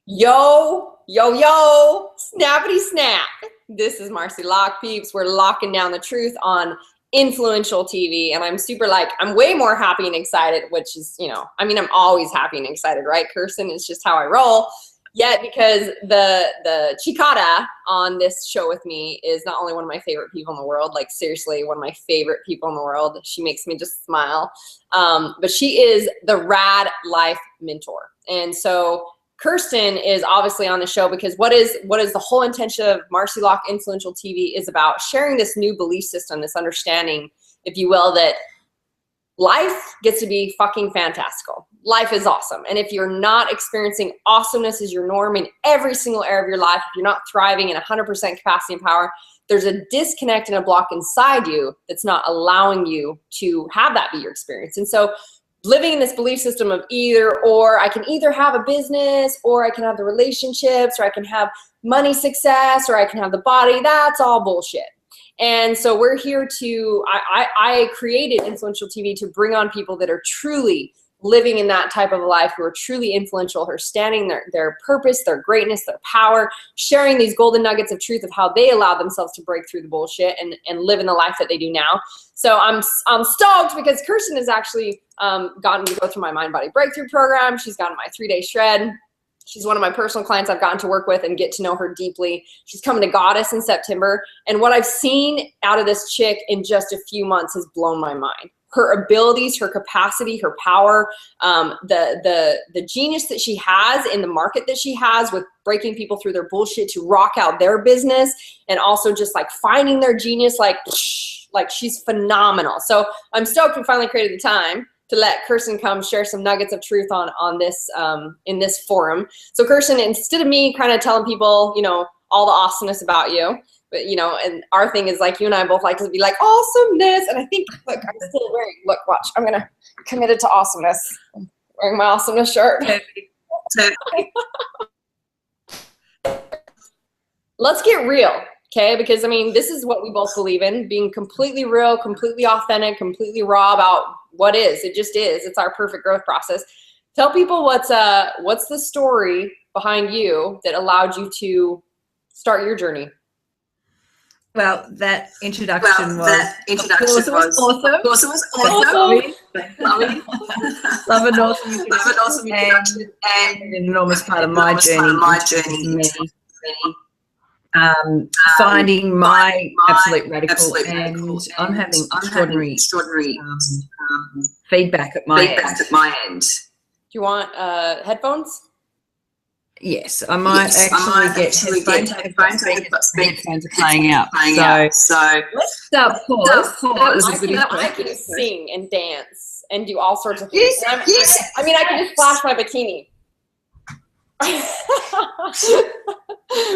Yo, yo, yo, snappity snap. This is Marci Lock Peeps. We're locking down the truth on influential TV. And I'm I'm way more happy and excited, which is, I'm always happy and excited, right? Kirsten, is just how I roll. Yet because the chicada on this show with me is not only one of my favorite people in the world, like seriously, one of my favorite people in the world. She makes me just smile. But she is the rad life mentor. And so Kirsten is obviously on the show because what is the whole intention of Marci Lock Influential TV is about sharing this new belief system, this understanding, if you will, that life gets to be fucking fantastical. Life is awesome. And if you're not experiencing awesomeness as your norm in every single area of your life, if you're not thriving in 100% capacity and power, there's a disconnect and a block inside you that's not allowing you to have that be your experience. And so living in this belief system of either or, I can either have a business or I can have the relationships or I can have money success or I can have the body, that's all bullshit. And so we're here to, I created Influential TV to bring on people that are truly living in that type of a life, who are truly influential, who are standing their purpose, their greatness, their power, sharing these golden nuggets of truth of how they allow themselves to break through the bullshit and live in the life that they do now. So I'm stoked because Kirsten has actually gotten to go through my Mind Body Breakthrough program. She's gotten my 3-day shred. She's one of my personal clients I've gotten to work with and get to know her deeply. She's coming to Goddess in September. And what I've seen out of this chick in just a few months has blown my mind. Her abilities, her capacity, her power, the genius that she has in the market that she has with breaking people through their bullshit to rock out their business, and also just like finding their genius, like she's phenomenal. So I'm stoked we finally created the time to let Kirsten come share some nuggets of truth on this in this forum. So Kirsten, instead of me kind of telling people, all the awesomeness about you, but and our thing is like you and I both like to be like awesomeness. And I think, look, I'm still wearing, watch, I'm gonna committed to awesomeness. I'm wearing my awesomeness shirt. Let's get real, okay? Because this is what we both believe in: being completely real, completely authentic, completely raw about what is. It just is. It's our perfect growth process. Tell people what's the story behind you that allowed you to start your journey. Well, that introduction was awesome. Of course it was awesome. Love an awesome introduction. And an enormous part of my journey. Finding my absolute radical, and I'm having extraordinary feedback at my end. Do you want headphones? Yes, I might actually get headphones. Headphones are playing out. So let's pause. I can sing and dance and do all sorts of things. Yes. I can just flash my bikini.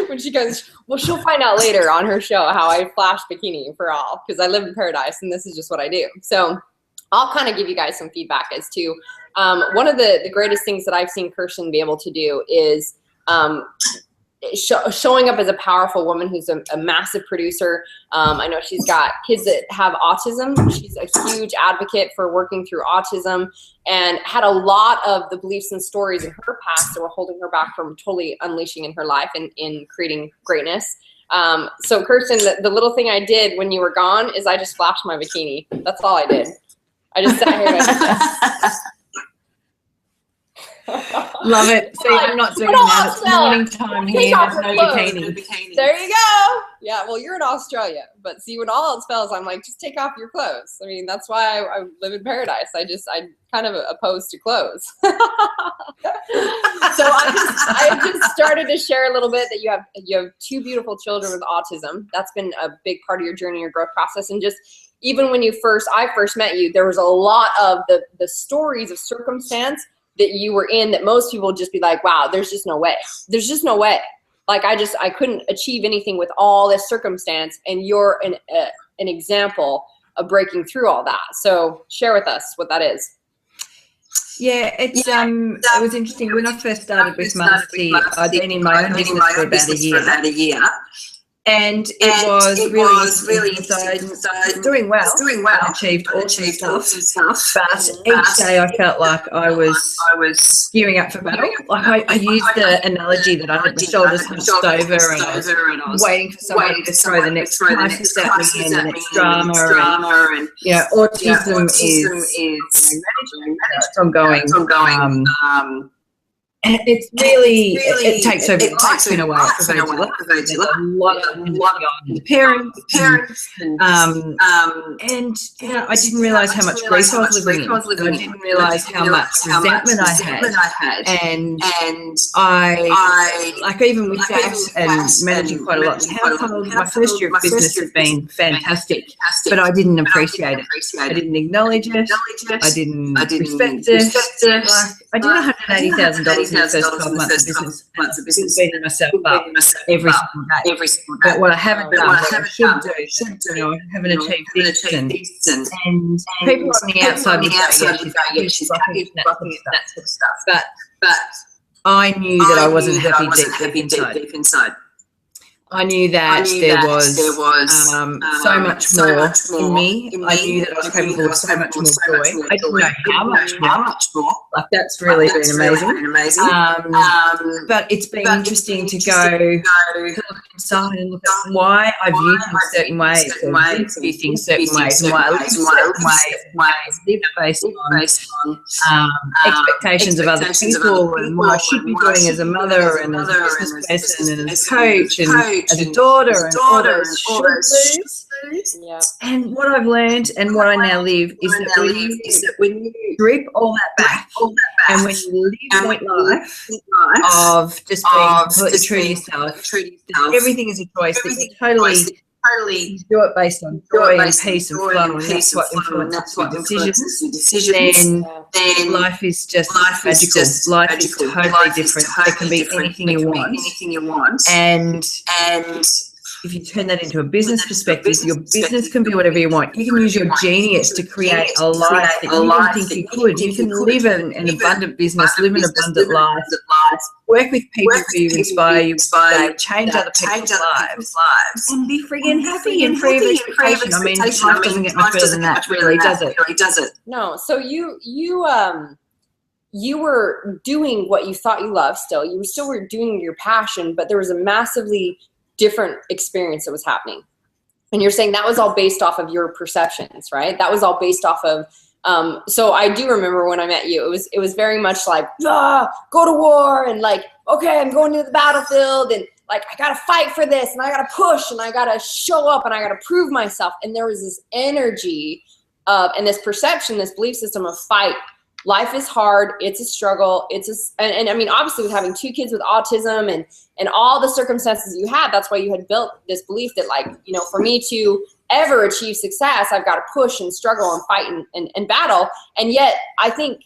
When she goes, well, she'll find out later on her show how I flash bikini for all, because I live in paradise and this is just what I do. So I'll kind of give you guys some feedback as to one of the greatest things that I've seen Kirsten be able to do is showing up as a powerful woman who's a massive producer. I know she's got kids that have autism. She's a huge advocate for working through autism, and had a lot of the beliefs and stories in her past that were holding her back from totally unleashing in her life and in creating greatness. So Kirsten, the little thing I did when you were gone is I just flashed my bikini. That's all I did. I just sat here and I did this. Love it. See, I'm not doing that. It's morning time here. There's no bikini. There you go. Yeah, well, you're in Australia. But see, when all else fails, I'm like, just take off your clothes. That's why I live in paradise. I'm kind of opposed to clothes. So I just started to share a little bit that you have 2 beautiful children with autism. That's been a big part of your journey, your growth process. And just even when I first met you, there was a lot of the stories of circumstance that you were in that most people would just be like, wow, there's just no way. There's just no way. Like I couldn't achieve anything with all this circumstance, and you're an example of breaking through all that. So share with us what that is. Yeah, it was interesting. When I first started with Marci, I'd been in my own business for about a year. And it was really interesting. So I was doing well. I achieved awesome stuff. But each day I felt like I was gearing up for battle. Like I used the analogy that I had my shoulders hunched over and I was waiting for somebody to throw the next crisis at me and the next drama. And you know, autism is ongoing. And it's really, it takes over life in a way. It's a lot of parents. And you know, I didn't realise how much grief I was living in. I didn't realise how much resentment I had. And I, like even with that and managing quite a lot in the household, my first year of business has been fantastic, but I didn't appreciate it. I didn't acknowledge it. I didn't respect it. Like, I did $180,000 in the first 12 months of business, beating myself up every single day. But what I haven't done, what I should do, you know, I haven't achieved this. And people on the outside would say, she's happy, that sort of stuff. But I knew that I wasn't happy deep inside. I knew that there was so much more in me. I knew that I was capable of so much more joy. I didn't know how much more. Like, that's really been amazing. But it's been interesting to go look inside and look at why I view things certain ways, and view things certain ways, and why I live certain ways, live based on expectations of other people, and what I should be doing as a mother and as a business person and as a coach and as a daughter and all those should-dos. Yeah. And what I've learned and what I now live is that when you strip all that back and when you live that life of just being completely true to yourself, everything is a choice that you totally do it based on joy and peace and flow, and that's what influences your decisions. Then life is just magical. Life is totally different. It can be anything you want. And if you turn that into a business perspective, your business can be whatever you want. You can use your genius to create a life that you didn't think you could. You can live an abundant business, live an abundant life, work with people who inspire you, change other people's lives, and be friggin' happy and free of expectation. I mean, life doesn't get much better than that, really, does it? No. So you were doing what you thought you loved still. You still were doing your passion, but there was a massively different experience that was happening. And you're saying that was all based off of your perceptions, right? That was all based off of, so I do remember when I met you, it was very much like, go to war, and like, okay, I'm going to the battlefield, and like, I got to fight for this, and I got to push, and I got to show up, and I got to prove myself. And there was this energy and this perception, this belief system of fight. Life is hard. It's a struggle. And I mean, obviously with having 2 kids with autism and all the circumstances you had, that's why you had built this belief that, like, you know, for me to ever achieve success, I've got to push and struggle and fight and battle. And yet I think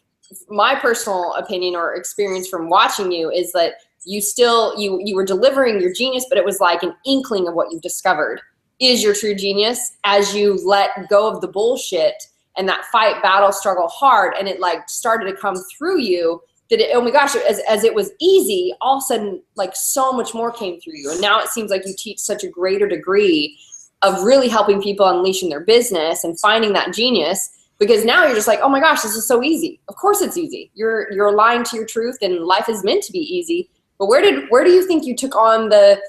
my personal opinion or experience from watching you is that you still, you were delivering your genius, but it was like an inkling of what you've discovered is your true genius as you let go of the bullshit and that fight, battle, struggle hard, and it like started to come through you, that it, oh my gosh, as it was easy, all of a sudden like so much more came through you. And now it seems like you teach such a greater degree of really helping people unleashing their business and finding that genius, because now you're just like, oh my gosh, this is so easy. Of course it's easy. You're aligned to your truth, and life is meant to be easy. But where do you think you took on the,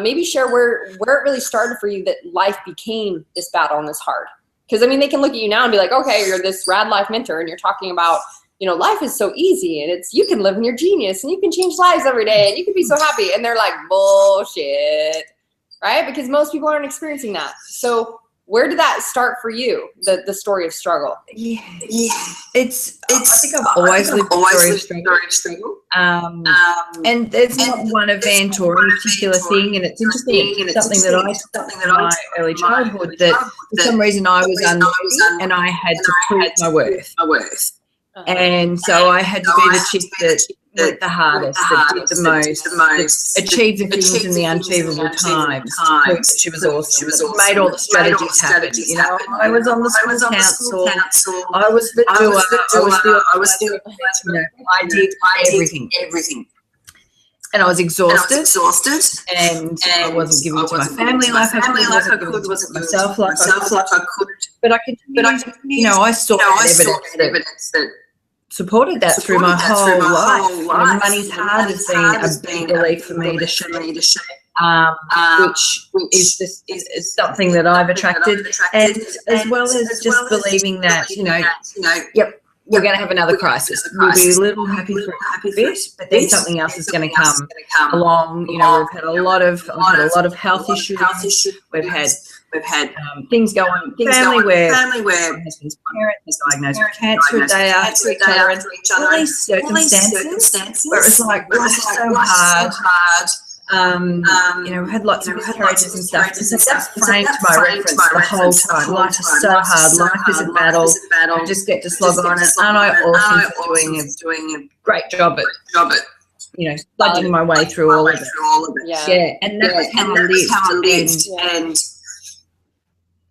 maybe share where it really started for you that life became this battle and this hard? Because I mean, they can look at you now and be like, okay, you're this rad life mentor and you're talking about, you know, life is so easy and you can live in your genius and you can change lives every day and you can be so happy. And they're like, bullshit, right? Because most people aren't experiencing that. So where did that start for you, the story of struggle? Yeah. I think I've always lived a story of struggle. And there's not one event or any particular thing, and it's interesting. It's something that I took in my early childhood, that for some reason I was unworthy and I had to prove my worth. And so I had to be the chick that worked the hardest, that did the most, that achieved the things in the unachievable times, to prove that she was awesome, that made all the strategies happen. You know, I was on the school council, I was the doer, I was the, you know, I did everything. And I was exhausted, and I wasn't giving to my family like I could, wasn't giving to myself like I could. But I continued, you know, I saw evidence that supported that through my whole life. You know, money's hard has been a big belief for me to share. Which is something that I've attracted, and as well as just believing that, you know, yep, we're going to have another crisis. We'll be a little happy for a bit, but then something else is going to come along. You know, we've had a lot of health issues. We've had things go on in family where my husband's parents was diagnosed with cancer a day after each other, and all these circumstances where it was like, so hard. You know, we had lots of miscarriages and stuff. So that's framed my reference the whole time. Life is so hard. Life is a battle. I just get to slog on, and I awesome for doing a great job at, you know, sludging my way through all of it. Yeah, and that's how I lived.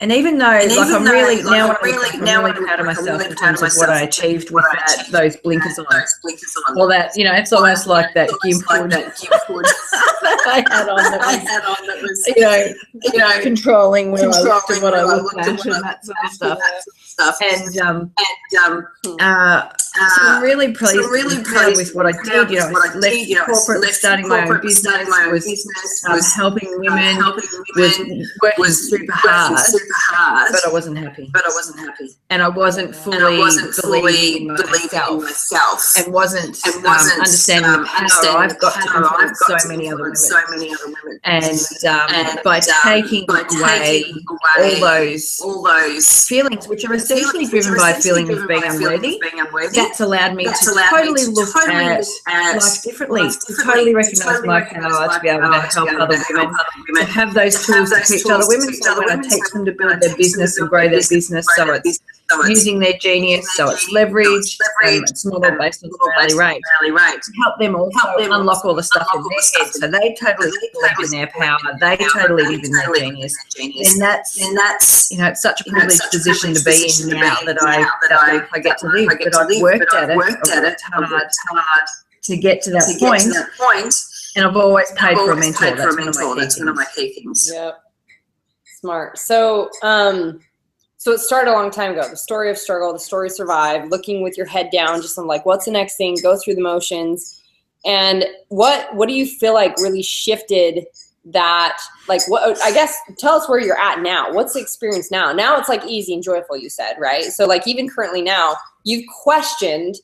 And even though, I'm really proud of myself in terms of what I achieved with those blinkers on. Well, that, you know, it's almost like that gimp hood that I had on that was, you know, controlling where I looked and what I looked at and that sort of stuff. And so I'm really pleased with what I did. You know, I left corporate, starting my own business, was helping women, was working super hard. But I wasn't happy. And I wasn't fully believing in myself. And wasn't understanding the power I've got to influence so many other women. And by taking away all those feelings, which are essentially driven by a feeling of being unworthy, that's allowed me to totally look at life differently, to totally recognise my power, to be able to help other women, to have those tools to teach other women. So when I teach them to build their business and grow their business, so it's using their genius, so it's leverage, it's model based on daily rate, to help them also unlock all the stuff in their head, so they totally live in their power, they totally live in their genius. And that's, you know, it's such a privileged position to be in now that I get to live. But I've worked at it hard to get to that point, and I've always paid for a mentor. That's one of my key things. Yep. Smart. So, so it started a long time ago. The story of struggle, the story of survive, looking with your head down, just on like, what's the next thing? Go through the motions. And what do you feel like really shifted that? Like, what, I guess, tell us where you're at now. What's the experience now? Now it's like easy and joyful, you said, right? So like even currently now, you've questioned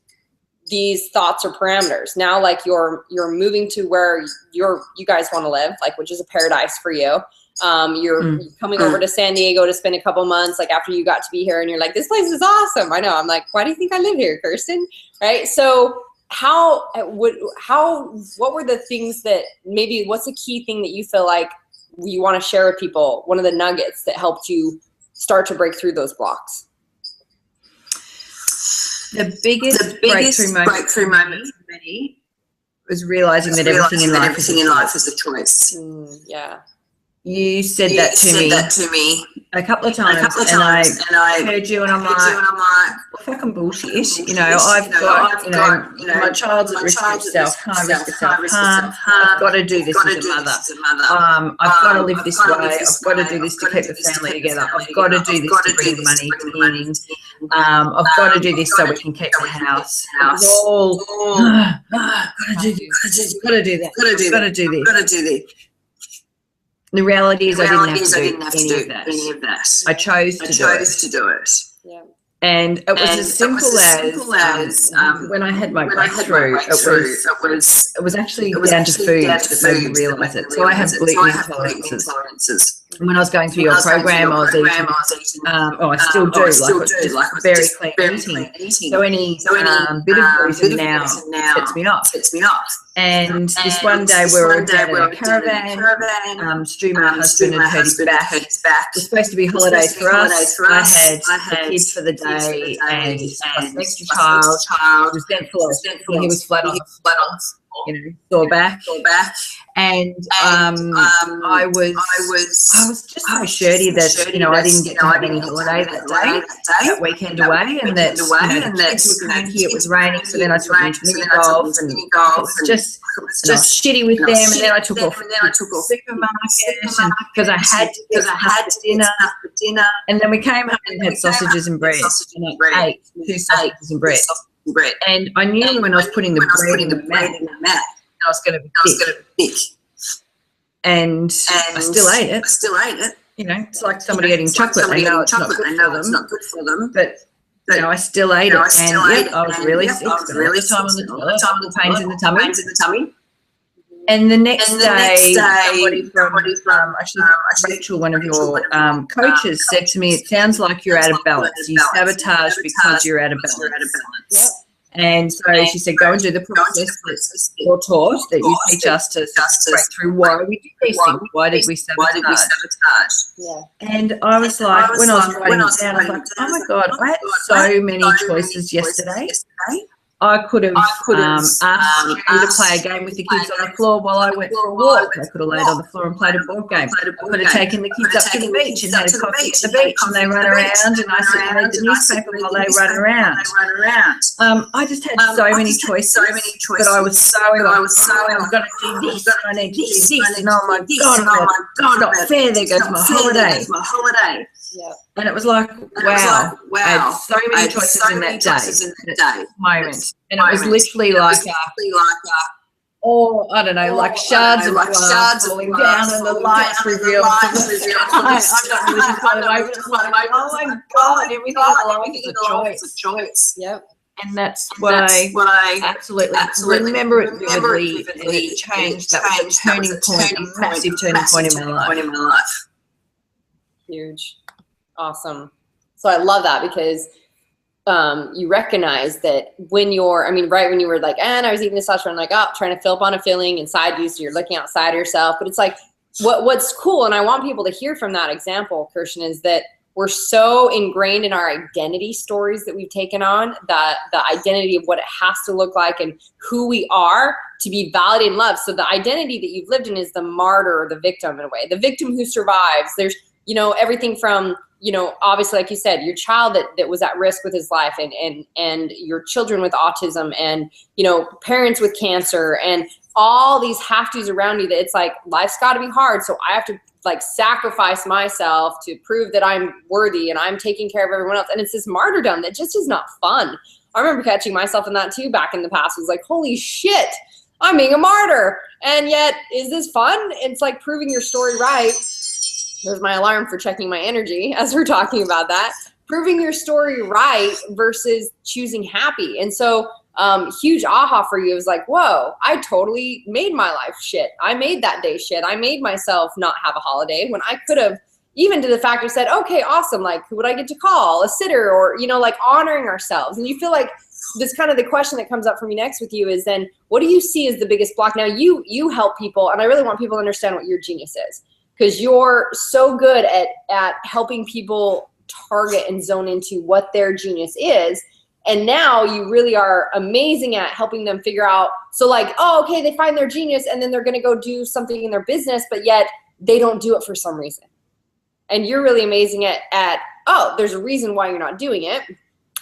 these thoughts or parameters. Now, like you're moving to where you guys want to live, like, which is a paradise for you. You're coming over to San Diego to spend a couple months, like after you got to be here, and you're like, this place is awesome. I know. I'm like, why do you think I live here, Kirsten? Right? So what were the things that maybe, what's a key thing that you feel like you want to share with people? One of the nuggets that helped you start to break through those blocks? The biggest breakthrough moment for me was realizing that everything in life is a choice. Yeah. You said that to me a couple of times, and I heard you, and I'm like, well, fucking bullshit. You know, I've got, you know, my child's at risk of self-harm, I've got to do this as a mother. I've got to live this way. I've got to do this to keep the family together. I've got to do this to bring the money in. I've got to do this so we can keep the house. It's all, got to do this. Got to do that. Got to do this. The reality is I didn't have to do any of that. I chose to do it. Yeah. And it was as simple as when I had my breakthrough, it was actually down to food that made me realise it. So I have gluten intolerances. And when I was going through your program, I was eating, I still do, like very clean eating. So any bit of gluten now sets me off. And this one day we were down in a caravan. Stu, my husband, had hurt his back. It was supposed to be holidays for us. I had a kid for the day, and an extra child was then full. He was flat on, you know, sore back. And I was just so shirty that, you know, I didn't get to have any holiday that weekend away, and that, you know, the kids were cranky, it was raining, so then I took them to mini golf, and it was just shitty with them, and then I took off to the supermarket because I had to get stuff for dinner, and then we came home and had sausages and bread, and I ate 2 sausages and bread. And I knew when I was putting the bread in the mat, I was going to be thick. And I still ate it. You know, it's like somebody eating chocolate. They know it's not good for them. But you know, I still ate it. And I was really sick. Spent all the time on the toilet, the pains in the tummy. And the next day, somebody from Rachel, one of your coaches, said to me, "It sounds like you're out of balance. You sabotage because you're out of balance." Yep. And so she said, "Go and do the process that you're taught, that you teach us to break through why we do these things. Why did we sabotage?" Yeah. And I was like, when I was writing it down, I was like, "Oh my God, I had so many choices yesterday. I could have asked you to play a game with the kids on the floor while I went for a walk. I could have laid on the floor and played a board game. I could have taken the kids up to the beach and had a coffee at the beach, and they run around, and I sit and read the newspaper while they run around. I just had so many choices, but I was so I've got to do this, I need to do this, and oh my God, it's not fair, there goes my holiday. Yeah. And it was like, wow, I had so many choices in that day, moment. And it was literally like I don't know, like shards of glass falling down and the lights revealed. I'm not really kind of over it. Oh my God, everything in life is a choice. Yep. And that's what I absolutely remember it vividly, and it changed. That was a turning point, a massive turning point in my life. Huge. Awesome. So I love that, because you recognize that when you're, I mean, right when you were like, and I was eating this sauce, I'm like, oh, trying to fill up on a feeling inside you, so you're looking outside of yourself. But it's like, what's cool, and I want people to hear from that example, Kirsten, is that we're so ingrained in our identity stories that we've taken on, that the identity of what it has to look like and who we are to be validated and loved. So the identity that you've lived in is the martyr or the victim, in a way, the victim who survives. There's, you know, everything from, you know, obviously, like you said, your child that was at risk with his life, and your children with autism, and, you know, parents with cancer, and all these have-tos around you, that it's like, life's got to be hard. So I have to like sacrifice myself to prove that I'm worthy and I'm taking care of everyone else. And it's this martyrdom that just is not fun. I remember catching myself in that too back in the past. It was like, holy shit, I'm being a martyr. And yet, is this fun? It's like proving your story right. There's my alarm for checking my energy as we're talking about that. Proving your story right versus choosing happy. And so huge aha for you is like, whoa, I totally made my life shit. I made that day shit. I made myself not have a holiday when I could have, even to the fact of said, okay, awesome. Like, who would I get to call? A sitter, or, you know, like honoring ourselves. And you feel like this kind of the question that comes up for me next with you is then, what do you see as the biggest block? Now you help people, and I really want people to understand what your genius is, because you're so good at helping people target and zone into what their genius is. And now you really are amazing at helping them figure out. So like, oh, okay, they find their genius, and then they're going to go do something in their business, but yet they don't do it for some reason. And you're really amazing at oh, there's a reason why you're not doing it.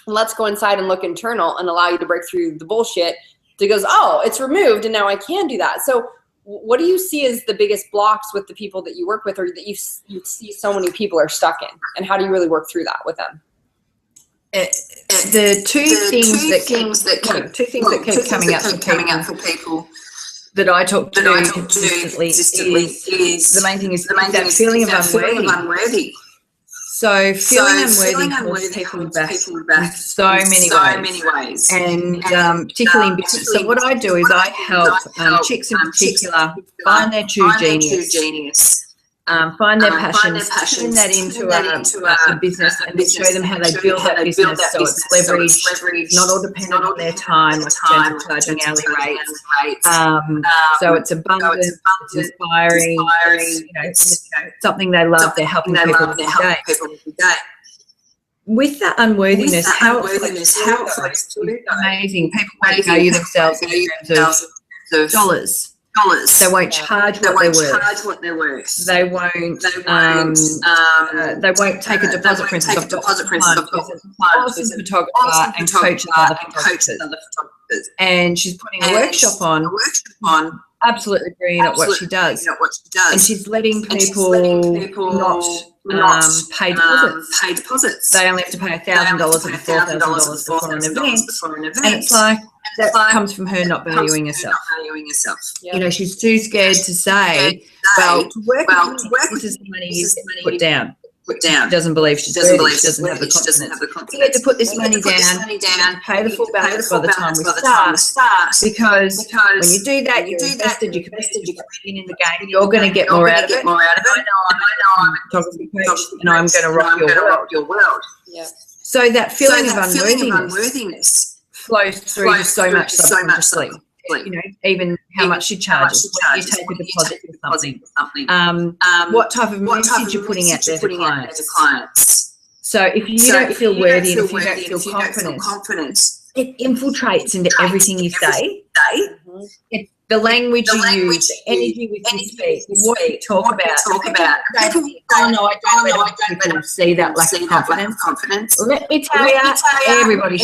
Let's go inside and look internal and allow you to break through the bullshit. That goes, oh, it's removed, and now I can do that. So what do you see as the biggest blocks with the people that you work with, or that you see so many people are stuck in? And how do you really work through that with them? The two things that keep coming up for people that I talk to consistently is the main thing is that feeling of unworthy. So feeling unworthy holds people back in so many ways, and particularly in business. So what I do is I help chicks in particular find their true genius. Find their passion, turn that into a business, and then show them how they build that business so it's leveraged, not all dependent on their time, like gentle charging hourly rates. So it's abundant, it's inspiring, it's something they love. They're helping people every day. With that unworthiness, how it flows through amazing. People value themselves in terms of dollars. They won't charge what they're worth. They won't take a deposit, for instance. Awesome photographer and coaches other photographers. And she's putting a workshop on. Absolutely brilliant at what she does. And she's letting people not pay deposits. They only have to pay $1,000 or $4,000 before an event. And it's like, that comes from her not valuing herself. Yeah. You know, she's too scared to say, well, to work this is the money you put down. She doesn't believe she's worthy. She doesn't have the confidence. You get to put this money down, pay the full balance by the time we start, because when you do that, you're invested, you're committed in the game, you're going to get more out of it. I know I'm a photography coach, and I'm going to rock your world. Yeah. So that feeling of unworthiness flows through to so much subconsciously. You know, even how much she charges, when you take a deposit for something, what type of message you're putting out there to clients. So if you don't feel worthy and if you don't feel confident, it infiltrates into everything you say. It's the language you use, the energy with you speak, what you talk about. I don't see that lack of confidence. Let me tell you, everybody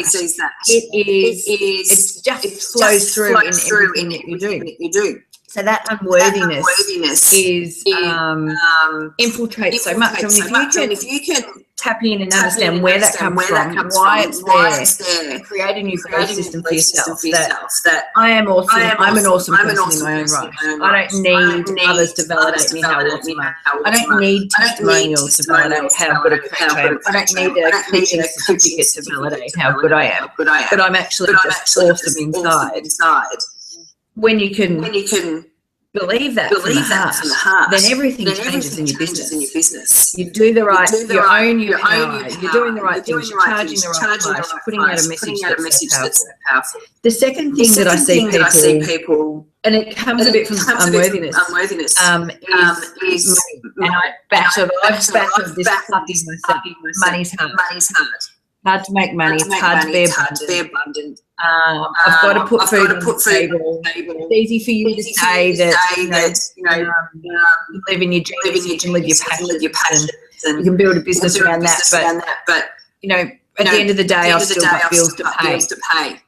sees that. It just flows through in everything that you do. So that unworthiness is infiltrates so much. And if you can tap in and understand where that comes from, why it's there, create a new belief system for yourself that I am awesome. I'm an awesome person in my own right. I don't need others to validate me how awesome I am. I don't need testimonials to validate how good a coach I am. I don't need a coaching certificate to validate how good I am. But I'm actually just awesome inside. When you can believe that from the heart, then everything changes in your business. You do the right, you own your power, you're doing the right things, you're charging the right price, you're putting out a message that's powerful. The second thing that I see people, and it comes a bit from unworthiness, is money. And I've battled this puppy myself. Money's hard. Hard to make money. It's hard to be abundant. I've got to put food on the table. It's easy for you to say that you live in your dreams, you can live your passion, and you can build a business around that. But you know, at the end of the day, I've still got bills to pay.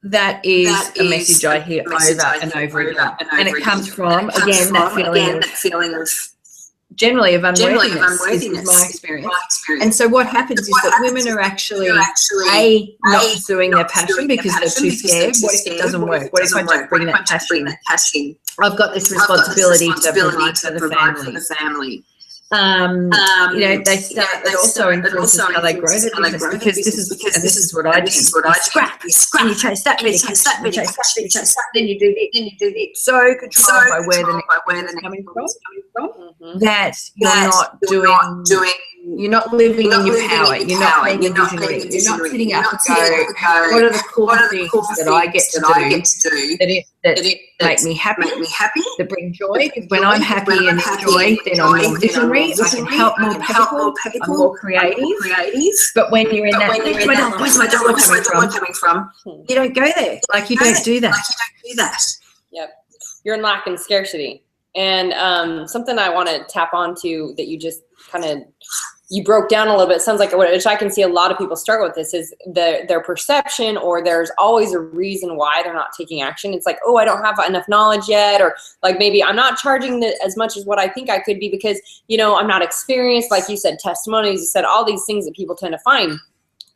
That is a message I hear over and over again, and it comes from again that feeling of. Generally of unworthiness. This is my experience. And so what happens is that women are actually not pursuing their passion because they're too scared. What if it doesn't work? What if I don't bring that passion? I've got this responsibility to provide for the family. You know, they start. It also influences how they grow their business because this is what I do. Scrap, and you chase that bit, then you do this. So controlled by where the next is coming from. That you're not doing. You're not living in your power. You're not being a visionary. You're not sitting up and go, what are the cool things that I get to do that make me happy, that bring joy? Because when I'm happy and joy, then I'm more visionary. I can help more people. I'm more creative. But when you're in that, where's my dollar coming from? You don't go there. Like you don't do that. Yep. You're in lack and scarcity. And something I want to tap onto that you just kind of you broke down a little bit. Sounds like, which I can see a lot of people struggle with this, is their perception, or there's always a reason why they're not taking action. It's like, oh, I don't have enough knowledge yet, or like maybe I'm not charging as much as what I think I could be because, you know, I'm not experienced. Like you said, testimonies, you said all these things that people tend to find.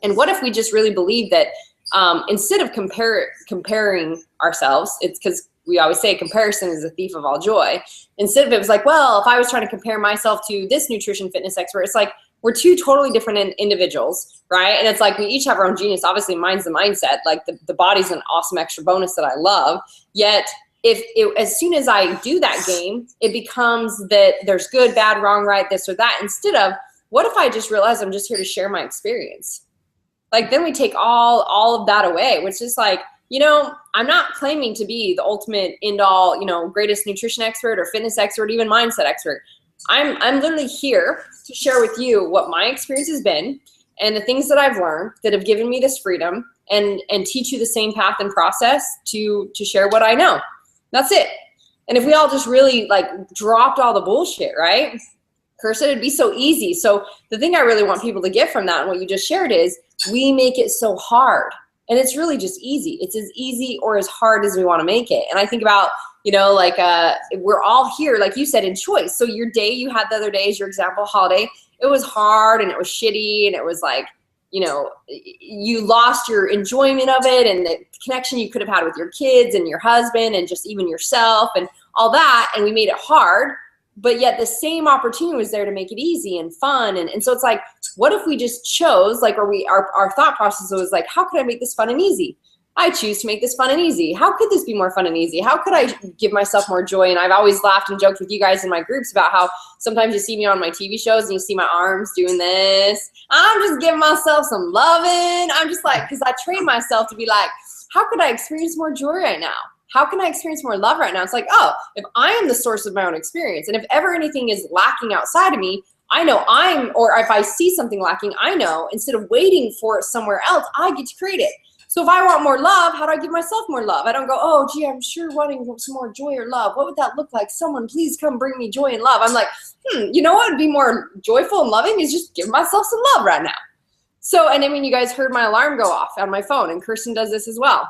And what if we just really believe that instead of comparing ourselves, it's because we always say comparison is a thief of all joy. Instead of it was like, well, if I was trying to compare myself to this nutrition fitness expert, it's like we're two totally different individuals, right? And it's like we each have our own genius. Obviously, mine's the mindset. Like the body's an awesome extra bonus that I love. Yet, as soon as I do that game, it becomes that there's good, bad, wrong, right, this or that. Instead of, what if I just realize I'm just here to share my experience? Like then we take all of that away, which is like, you know, I'm not claiming to be the ultimate end-all, you know, greatest nutrition expert or fitness expert, even mindset expert. I'm literally here to share with you what my experience has been and the things that I've learned that have given me this freedom, and teach you the same path and process to share what I know. That's it. And if we all just really like dropped all the bullshit, right? Kirsten, it'd be so easy. So the thing I really want people to get from that and what you just shared is we make it so hard. And it's really just easy. It's as easy or as hard as we want to make it. And I think about, you know, like we're all here, like you said, in choice. So your day you had the other day is your example holiday. It was hard and it was shitty and it was like, you know, you lost your enjoyment of it and the connection you could have had with your kids and your husband and just even yourself and all that. And we made it hard, but yet the same opportunity was there to make it easy and fun. And so it's like, what if we just chose, like, our thought process was like, how could I make this fun and easy? I choose to make this fun and easy. How could this be more fun and easy? How could I give myself more joy? And I've always laughed and joked with you guys in my groups about how sometimes you see me on my TV shows and you see my arms doing this. I'm just giving myself some loving. I'm just like, because I train myself to be like, how could I experience more joy right now? How can I experience more love right now? It's like, oh, if I am the source of my own experience, and if ever anything is lacking outside of me, I know or if I see something lacking, I know instead of waiting for it somewhere else, I get to create it. So if I want more love, how do I give myself more love? I don't go, oh, gee, I'm sure wanting some more joy or love. What would that look like? Someone please come bring me joy and love. I'm like, you know what would be more joyful and loving is just give myself some love right now. So, and I mean, you guys heard my alarm go off on my phone, and Kirsten does this as well,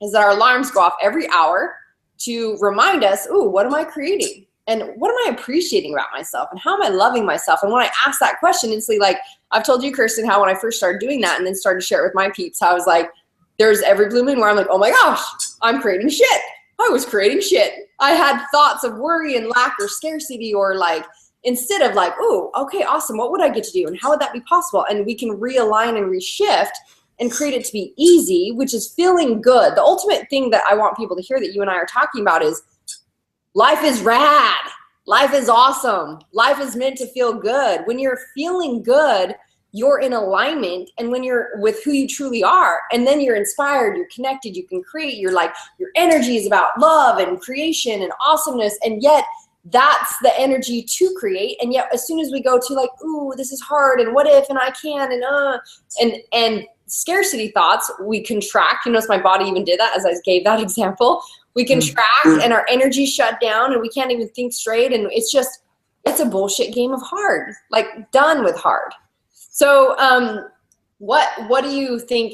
is that our alarms go off every hour to remind us, ooh, what am I creating? And what am I appreciating about myself? And how am I loving myself? And when I ask that question, instantly, like I've told you, Kirsten, how when I first started doing that and then started to share it with my peeps, how I was like, there's every blue moon where I'm like, oh my gosh, I'm creating shit. I was creating shit. I had thoughts of worry and lack or scarcity, or like, instead of like, ooh, okay, awesome. What would I get to do? And how would that be possible? And we can realign and reshift and create it to be easy, which is feeling good. The ultimate thing that I want people to hear that you and I are talking about is life is rad. Life is awesome. Life is meant to feel good. When you're feeling good, you're in alignment, and when you're with who you truly are, and then you're inspired, you're connected, you can create, you're like, your energy is about love and creation and awesomeness, and yet that's the energy to create. And yet as soon as we go to like, ooh, this is hard, and what if, and I can, and scarcity thoughts, we contract. You notice my body even did that as I gave that example. We contract and our energy shut down and we can't even think straight, and it's a bullshit game of hard, like done with hard. So what do you think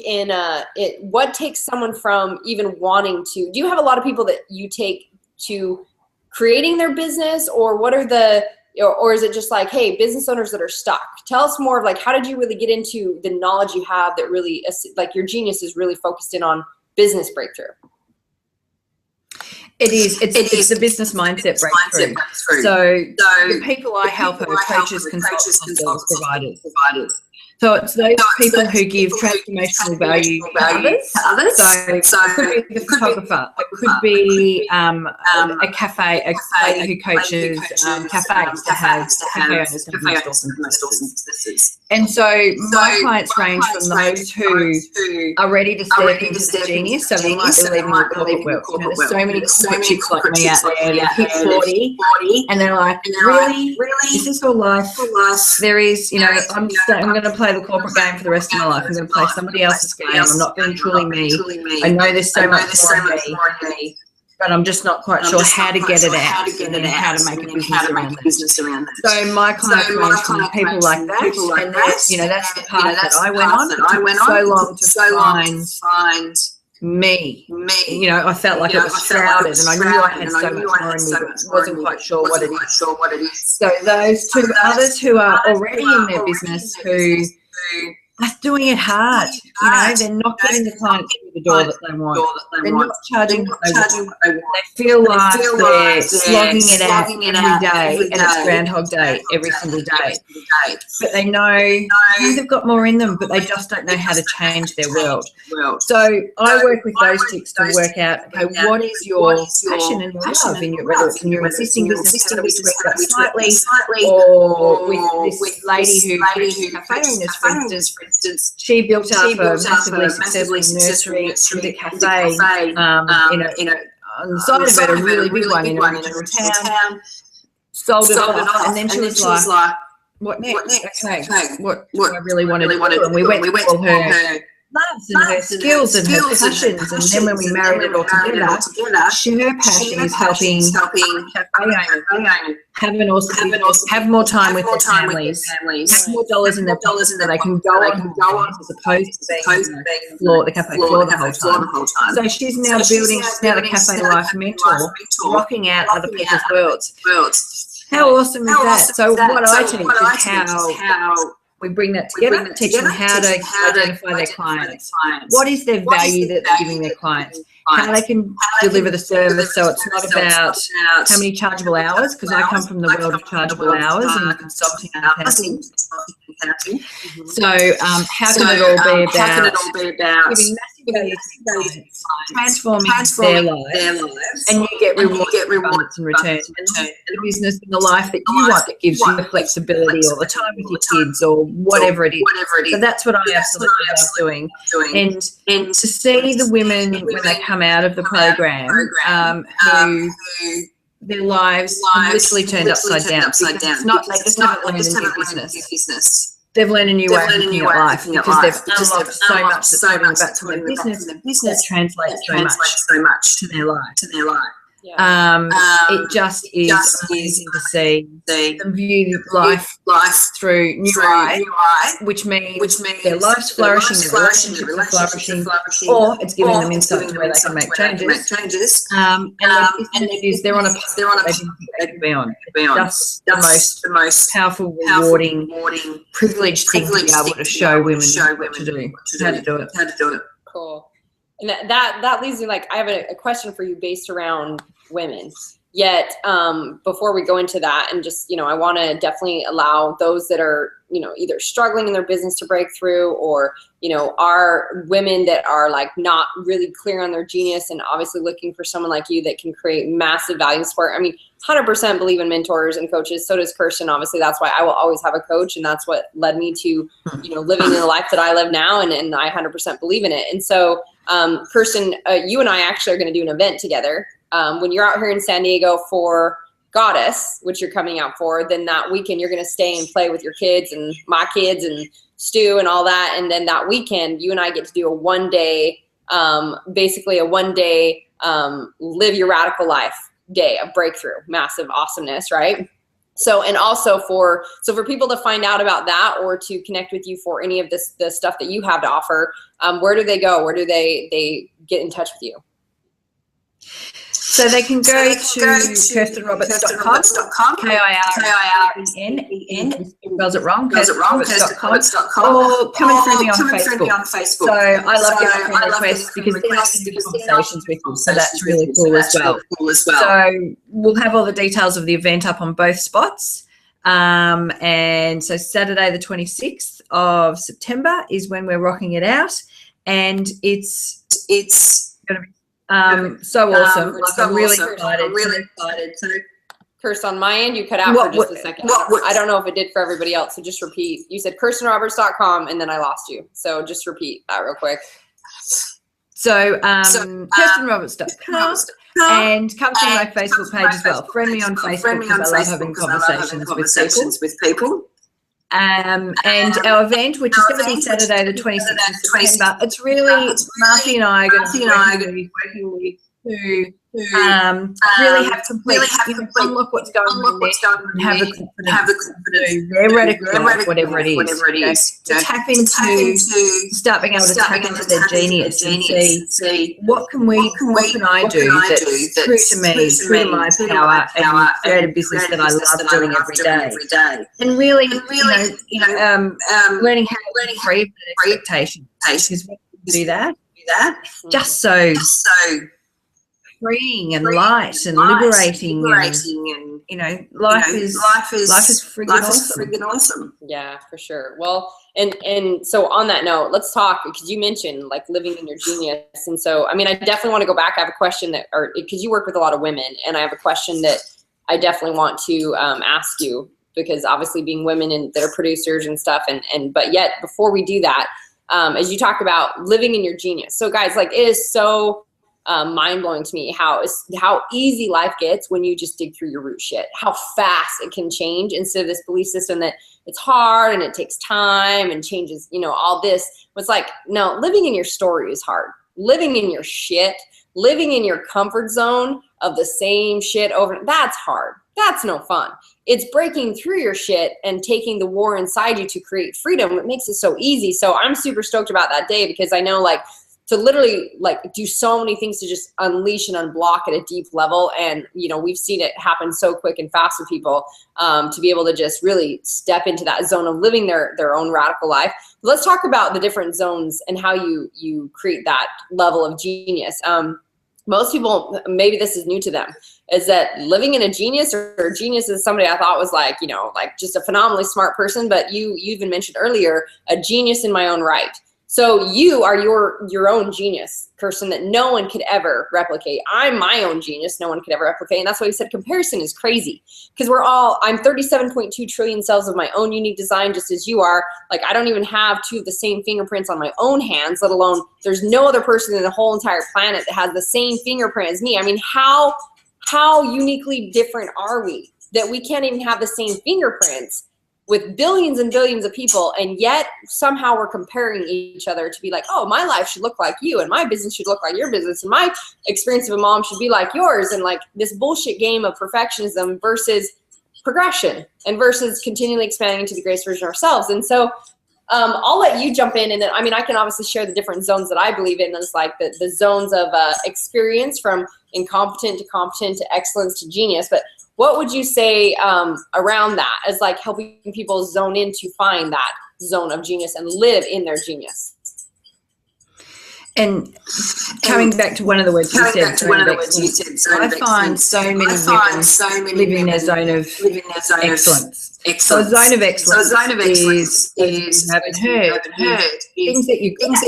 what takes someone from even wanting to, do you have a lot of people that you take to creating their business, or what are or is it just like, hey, business owners that are stuck? Tell us more of like, how did you really get into the knowledge you have that really, like your genius is really focused in on business breakthrough? It's the business mindset breakthrough. So the people I help are coaches, consultants, providers. So it's those people who give transformational value to others. So it could be the photographer. It could be a cafe who coaches cafes to have cafe owners and most awesome businesses. And so my clients range from those who are ready to step into the genius. So they might be leaving the corporate world. You know, there's so many corporate chicks like me out there that hit 40 and they're like, really? Is this all life? There is, you know, I'm going to play the corporate game for the rest of my life. I'm going to play somebody else's game. I'm not being truly me. I know there's so much more in me, but I'm just not quite sure how to get it out and how to make a business around it. So my clients range from people like that, and that's, you know, that's the path that I went on. So long to find me. You know, I felt like it was shrouded, and I knew I had so much more in me, but wasn't quite sure what it is. So those two others who are already in their business, who are doing it hard, you know, they're not getting the clients through the door that they want. They're not charging what they want. They feel like they're slogging it out every day, and it's Groundhog Day every single day. But they know they've got more in them, but they just don't know how to change their world. So I work with those chicks to work out, okay, what is your passion and love in your, whether it's in your existing business, how do we tweak that slightly, or with this lady who cafe owners, for instance, she built up a massively successful nursery and a cafe on the side of it, a really big one in a regional town, sold it off, and then she was like, what next? Okay, what do I really want to do? And we went to call her loves and her skills and her passions, and then when we married it all together, her passion is helping cafe owners have more time with their families, have more dollars in their pockets that they can go on as opposed to being on the cafe floor the whole time. So she's now building, she's now the cafe life mentor, rocking out other people's worlds. How awesome is that? So what I teach is how we bring that together, teaching how to identify their clients. What is their value that they're giving their clients? How they can deliver the service so it's not about how many chargeable hours, because I come from the world of chargeable hours and consulting and accounting. So how can it all be about giving massive value to clients, transforming their lives, and you get rewards and returns, and the business and the life that you want that gives you the flexibility or the time with your kids or whatever it is. So that's what I absolutely love doing. And to see the women when they come out of the program who their lives have literally turned upside down. It's not, they just haven't learned a new business. They've learned a new way of looking at life because they've unlocked so much that's holding back to their business. And business translates so much to their life. It just is amazing to see them view life through new eyes, which means their life's flourishing, their relationships are flourishing, or it's giving them insight to where they can make changes. And they're on a path they can be on. That's the most powerful, rewarding, privileged thing to be able to show women what to do, how to do it. Cool. And that leads me, like, I have a question for you based around women. Yet, before we go into that, and just, I want to definitely allow those that are, either struggling in their business to break through, or, are women that are like not really clear on their genius and obviously looking for someone like you that can create massive value and support. I mean, 100% believe in mentors and coaches. So does Kirsten. Obviously, that's why I will always have a coach. And that's what led me to, living in the life that I live now. And I 100% believe in it. And so, Kirsten, you and I actually are going to do an event together. When you're out here in San Diego for Goddess, which you're coming out for, then that weekend you're going to stay and play with your kids and my kids and Stu and all that. And then that weekend, you and I get to do a one-day, basically a one-day live your radical life day of breakthrough, massive awesomeness, right? So, and also for people to find out about that or to connect with you for any of the stuff that you have to offer, where do they go? Where do they get in touch with you? So they can go to kirstenroberts.com, Kirsten, spells it wrong, kirstenroberts.com, or come and friend me on Facebook. So I love getting friend requests because then I can do conversations with you. So that's really cool as well. So we'll have all the details of the event up on both spots. And so Saturday the 26th of September is when we're rocking it out, and it's going to be so awesome. I'm really excited. So, Kirsten, on my end, you cut out for just a second. I don't know if it did for everybody else, so just repeat. You said kirstenroberts.com, and then I lost you. So just repeat that real quick. So kirstenroberts.com, and come to my Facebook page as well. Friend me on Facebook because I love having conversations with people. And our event, which is going to be Saturday the 26th of September, it's really Marci and I are going to be working with who really have complete, unlock what's going on there and have the confidence to do their radical, whatever it is. To tap into, start being able to tap into their genius and see what can I do that's true to me, true to my power, and create a business that I love doing every day. And really, learning how to be free of the expectations. Because when you do that, just so freeing and light and liberating, and life is friggin' awesome. Yeah, for sure. Well, and so on that note, let's talk, because you mentioned like living in your genius, and so I mean, I definitely want to go back. I have a question because you work with a lot of women, and I have a question that I definitely want to ask you, because obviously being women and that are producers and stuff, but yet before we do that, as you talk about living in your genius, so guys, like, it is so mind-blowing to me how easy life gets when you just dig through your root shit, how fast it can change instead of this belief system that it's hard and it takes time and changes, you know, all this. It's like, no, living in your story is hard. Living in your shit, living in your comfort zone of the same shit over, that's hard. That's no fun. It's breaking through your shit and taking the war inside you to create freedom. It makes it so easy. So I'm super stoked about that day, because I know, like, to literally like do so many things to just unleash and unblock at a deep level. And, you know, we've seen it happen so quick and fast with people, to be able to just really step into that zone of living their own radical life. Let's talk about the different zones and how you create that level of genius. Most people, maybe this is new to them, is that living in a genius, or a genius is somebody I thought was like, you know, like just a phenomenally smart person, but you even mentioned earlier, a genius in my own right. So you are your own genius, Kirsten, that no one could ever replicate. I'm my own genius, no one could ever replicate. And that's why we said comparison is crazy, because I'm 37.2 trillion cells of my own unique design, just as you are. Like, I don't even have 2 of the same fingerprints on my own hands, let alone there's no other person in the whole entire planet that has the same fingerprint as me. I mean, how uniquely different are we that we can't even have the same fingerprints with billions and billions of people, and yet somehow we're comparing each other to be like, oh, my life should look like you, and my business should look like your business, and my experience of a mom should be like yours, and like this bullshit game of perfectionism versus progression, and versus continually expanding into the greatest version of ourselves. And so I'll let you jump in, and then, I mean, I can obviously share the different zones that I believe in, and it's like the zones of experience, from incompetent to competent to excellence to genius. But what would you say around that as like helping people zone in to find that zone of genius and live in their genius? And coming back to one of the words you said, I find so many women live in their zone of excellence. So a zone of excellence is haven't heard things that you're good at.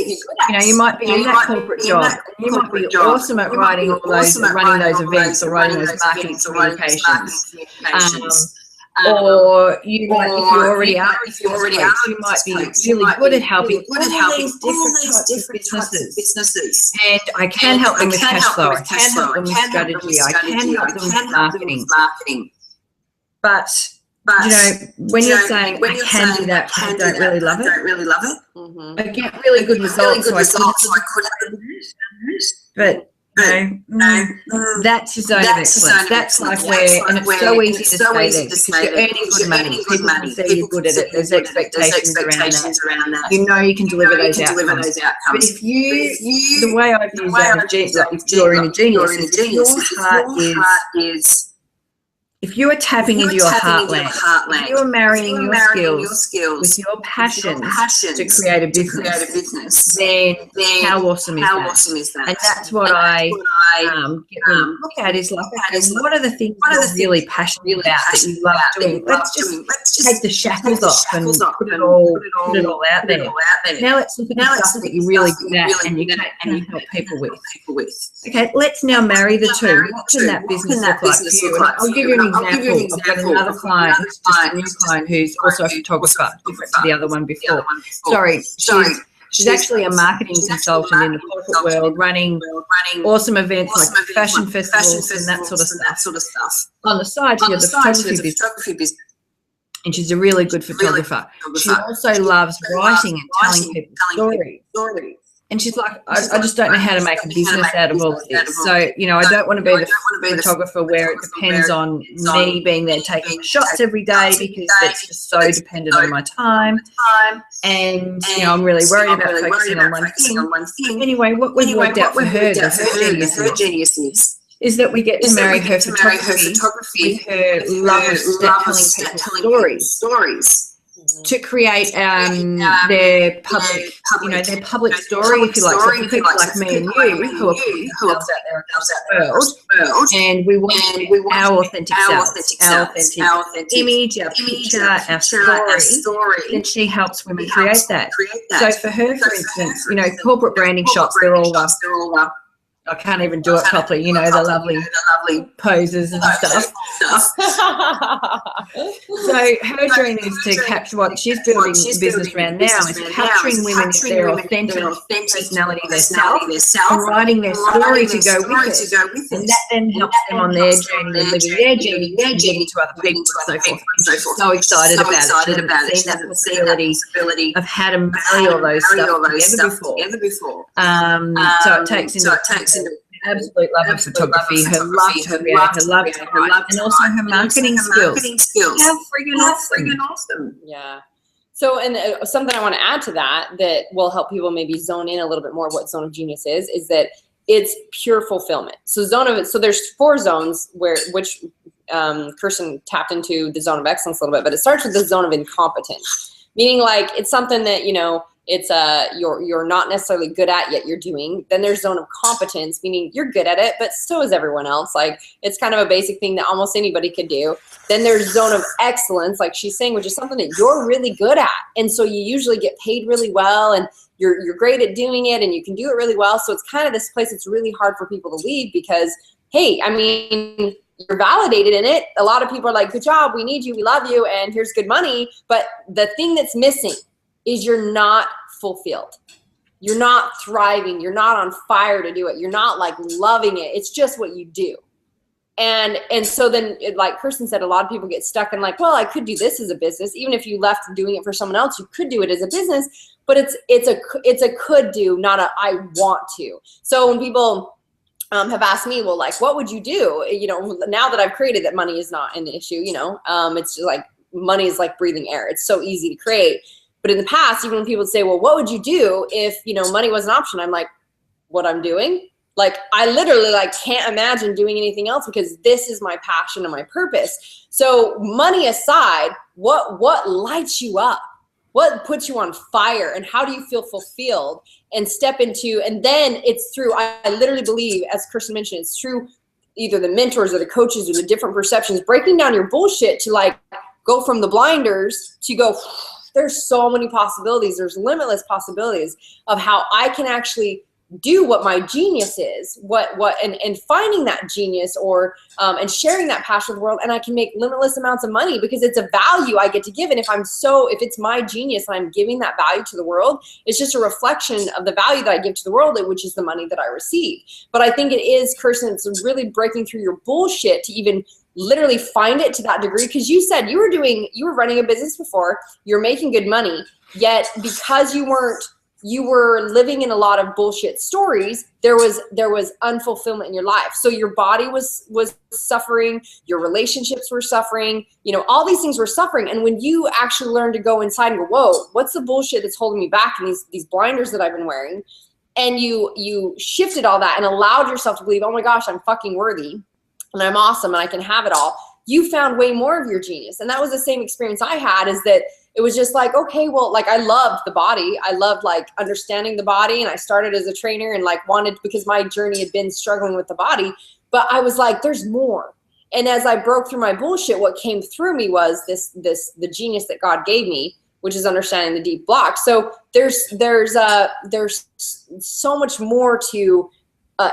You know, you might be in that corporate job, and you might be awesome at writing all those, running those events, or writing those marketing communications. Or you might, if you already are, you might be really good at helping all these different types of businesses. And I can help them with cash flow, I can help them with strategy, I can help them with marketing. But you know, when you're saying I can do that, but I don't really love it, I get really good results, so I could. But no, that's your zone of excellence. That's like where, and it's so easy to stay there because you're earning good money. People can see you're good at it. There's expectations around that. You know you can deliver those outcomes. But if the way I've used that, if you're in a genius, if your heart is, if you are tapping into your heartland, if you are marrying your skills with your passions to create a business, then how awesome is that? And that's what I look at, is like, what are the things you're really passionate about that you love doing? Let's just take the shackles off and put it all out there. Now let's look at the stuff that you're really good at and you help people with. Okay, let's now marry the two. What can that business look like for you? And I'll give you an example. I've got another client, just a new client, who's also a photographer, different to the other one before. Sorry, she's actually a marketing consultant in the corporate world, running awesome events like fashion festivals and that sort of stuff. On the side, she has a photography business, and she's a really good photographer. She also loves writing and telling people stories. And she's like, I just don't know how to make a business out of all of this. So, you know, I don't want to be the photographer where it depends on me being there taking shots every day, because that's just so dependent on my time. And, you know, I'm really worried about focusing on one thing. Anyway, what we've worked out for her, her genius is that we get to marry her photography with her love of telling people stories. To create their public story, if you like. So for people like me and you who are putting ourselves out there across the world, and we want our authentic self, our authentic image, our picture, our story, then she helps women create that. So for her, for instance, you know, corporate branding shots, they're all I can't even do it properly, you know, the lovely poses and stuff. So her dream is to capture what she's building a business around now, is capturing women in their authentic personality, their self, and writing their story to go with it. And that then helps them on their journey and living their journey and getting to other people and so forth. I'm so excited about it. She's seen that possibility of how to marry all those stuff together before. So it takes into absolute love of photography, her love to create, her love to write, and also her marketing skills. How friggin' awesome. Yeah. So, and something I want to add to that will help people maybe zone in a little bit more what zone of genius is that it's pure fulfillment. So there's 4 zones which Kirsten tapped into the zone of excellence a little bit, but it starts with the zone of incompetence, meaning like it's something that, you know, it's you're not necessarily good at yet you're doing. Then there's zone of competence, meaning you're good at it, but so is everyone else. Like it's kind of a basic thing that almost anybody could do. Then there's zone of excellence, like she's saying, which is something that you're really good at. And so you usually get paid really well and you're great at doing it and you can do it really well. So it's kind of this place that's really hard for people to leave because, hey, I mean, you're validated in it. A lot of people are like, good job, we need you, we love you, and here's good money. But the thing that's missing is you're not fulfilled. You're not thriving. You're not on fire to do it. You're not like loving it. It's just what you do. And so then, like Kirsten said, a lot of people get stuck in like, well, I could do this as a business. Even if you left doing it for someone else, you could do it as a business, but it's a could do, not a I want to. So when people have asked me, well, like, what would you do? You know, now that I've created that money is not an issue, you know, it's just like money is like breathing air. It's so easy to create. But in the past, even when people would say, well, what would you do if, you know, money was an option? I'm like, what I'm doing? Like, I literally like can't imagine doing anything else because this is my passion and my purpose. So money aside, what lights you up? What puts you on fire and how do you feel fulfilled and step into, and then it's through, I literally believe, as Kirsten mentioned, it's through either the mentors or the coaches or the different perceptions, breaking down your bullshit to like go from the blinders to go, there's so many possibilities. There's limitless possibilities of how I can actually do what my genius is, and finding that genius or and sharing that passion with the world, and I can make limitless amounts of money because it's a value I get to give. And if it's my genius and I'm giving that value to the world, it's just a reflection of the value that I give to the world, which is the money that I receive. But I think it is, Kirsten, it's really breaking through your bullshit to even literally find it to that degree. Because you said you were running a business before, you're making good money, yet because you were living in a lot of bullshit stories, there was unfulfillment in your life. So your body was suffering, your relationships were suffering, you know, all these things were suffering. And when you actually learn to go inside and go, whoa, what's the bullshit that's holding me back and these blinders that I've been wearing? And you shifted all that and allowed yourself to believe, oh my gosh, I'm fucking worthy and I'm awesome and I can have it all. You found way more of your genius. And that was the same experience I had, is that it was just like, okay, well, like I loved the body. I loved like understanding the body. And I started as a trainer and like wanted, because my journey had been struggling with the body, but I was like, there's more. And as I broke through my bullshit, what came through me was the genius that God gave me, which is understanding the deep block. So there's so much more to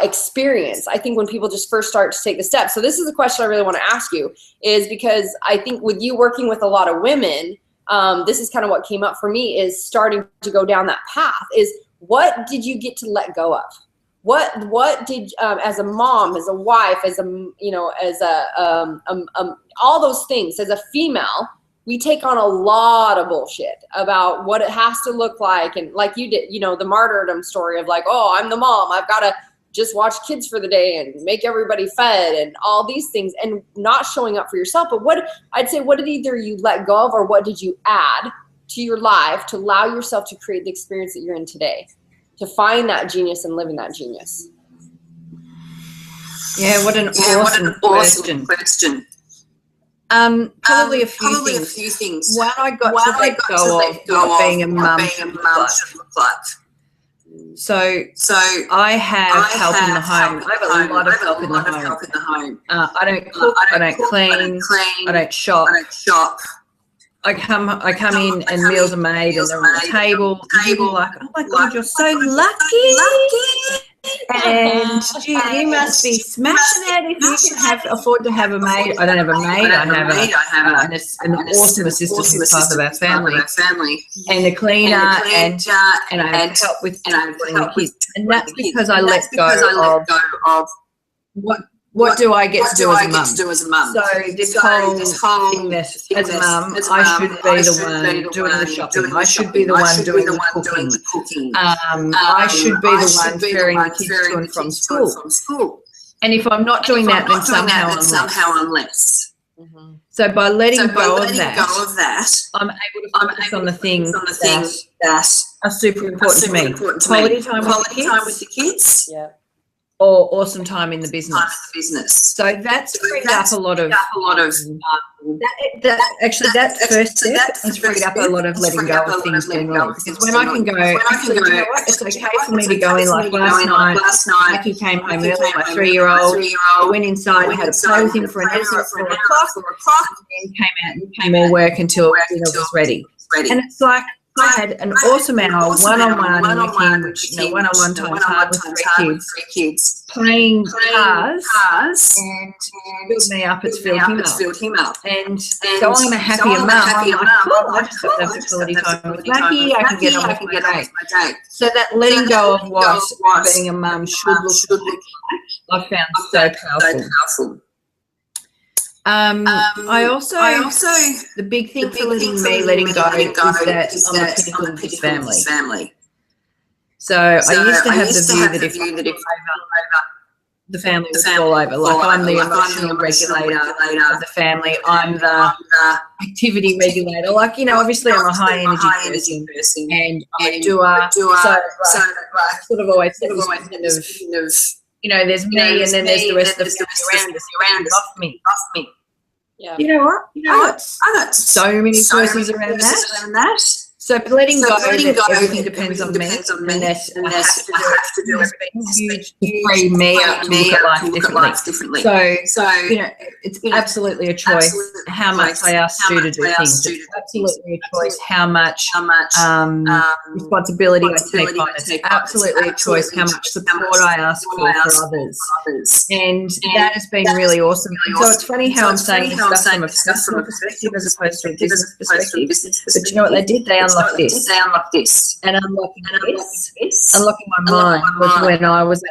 experience, I think, when people just first start to take the steps. So this is a question I really want to ask you, is because I think with you working with a lot of women, this is kind of what came up for me, is starting to go down that path, is what did you get to let go of? What did, as a mom, as a wife, as a, you know, as all those things, as a female, we take on a lot of bullshit about what it has to look like. And like you did, you know, the martyrdom story of like, oh, I'm the mom, I've got to just watch kids for the day and make everybody fed and all these things, and not showing up for yourself. But what did either you let go of, or what did you add to your life to allow yourself to create the experience that you're in today, to find that genius and living that genius? Yeah, what an awesome question. Probably a few things. One, I got to let go of being a mum should look like. So I have help in the home. I have a lot of help in the home. I don't cook, I don't clean, I don't shop. I come in and meals are made and they're on the table. And people are like, oh my God, you're so lucky. And you must be smashing it if you can afford to have a maid. I don't have a maid. I have an awesome assistant who's part of our family, and a cleaner, and I have help with the kids. And that's because I let go of what do I get to do as a mum. So this whole thing that as a mum, I should be the one doing the shopping. I should be the one doing the cooking. I should be the one ferrying the kids to and from school. And if I'm not doing that, then somehow I'm less. Mm-hmm. So by letting go of that, I'm able to focus on the things that are super important to me. Quality time with the kids. Yeah. Or awesome time in the business. So that's freed up a lot of that first step has freed up a lot of letting go of things generally. Because when I can go, actually, you know what? It's okay for me to go in like last night. Mackie came home early, my 3-year-old. I went inside and had a play with him for an hour at 4 o'clock, and then came out and came and work until dinner was ready. And it's like, I had an awesome hour one-on-one with him, which, one-on-one time's hard with 3 kids, playing cars, and filled me up, it's filled him up. And so I'm a happier mum. I'm like, cool, I just got to have quality time with Mackie, I can get on with my day. So that letting go of what being a mum should look like, I found so powerful. I also the big thing for letting go is that I'm a pinnacle of his family. So I used to have the view that if the family would fall over, like I'm the emotional regulator of the family, I'm the activity regulator. Like, obviously I'm a high energy person and I'm a doer. So I sort of always kind of there's me and then there's the rest of the family around us, off me. Yeah. You know what? I got so many choices around that. So letting go that everything depends on me, and that I have to do everything huge to free me up to look at life differently. So it's absolutely a choice how much I ask you to do things. It's absolutely a choice how much responsibility I take on. It's absolutely a choice how much support I ask for others. And that has been really awesome. So it's funny how I'm saying this stuff from a personal perspective as opposed to a business perspective. But you know what they did? They unlocked this. And unlocking my mind was when I was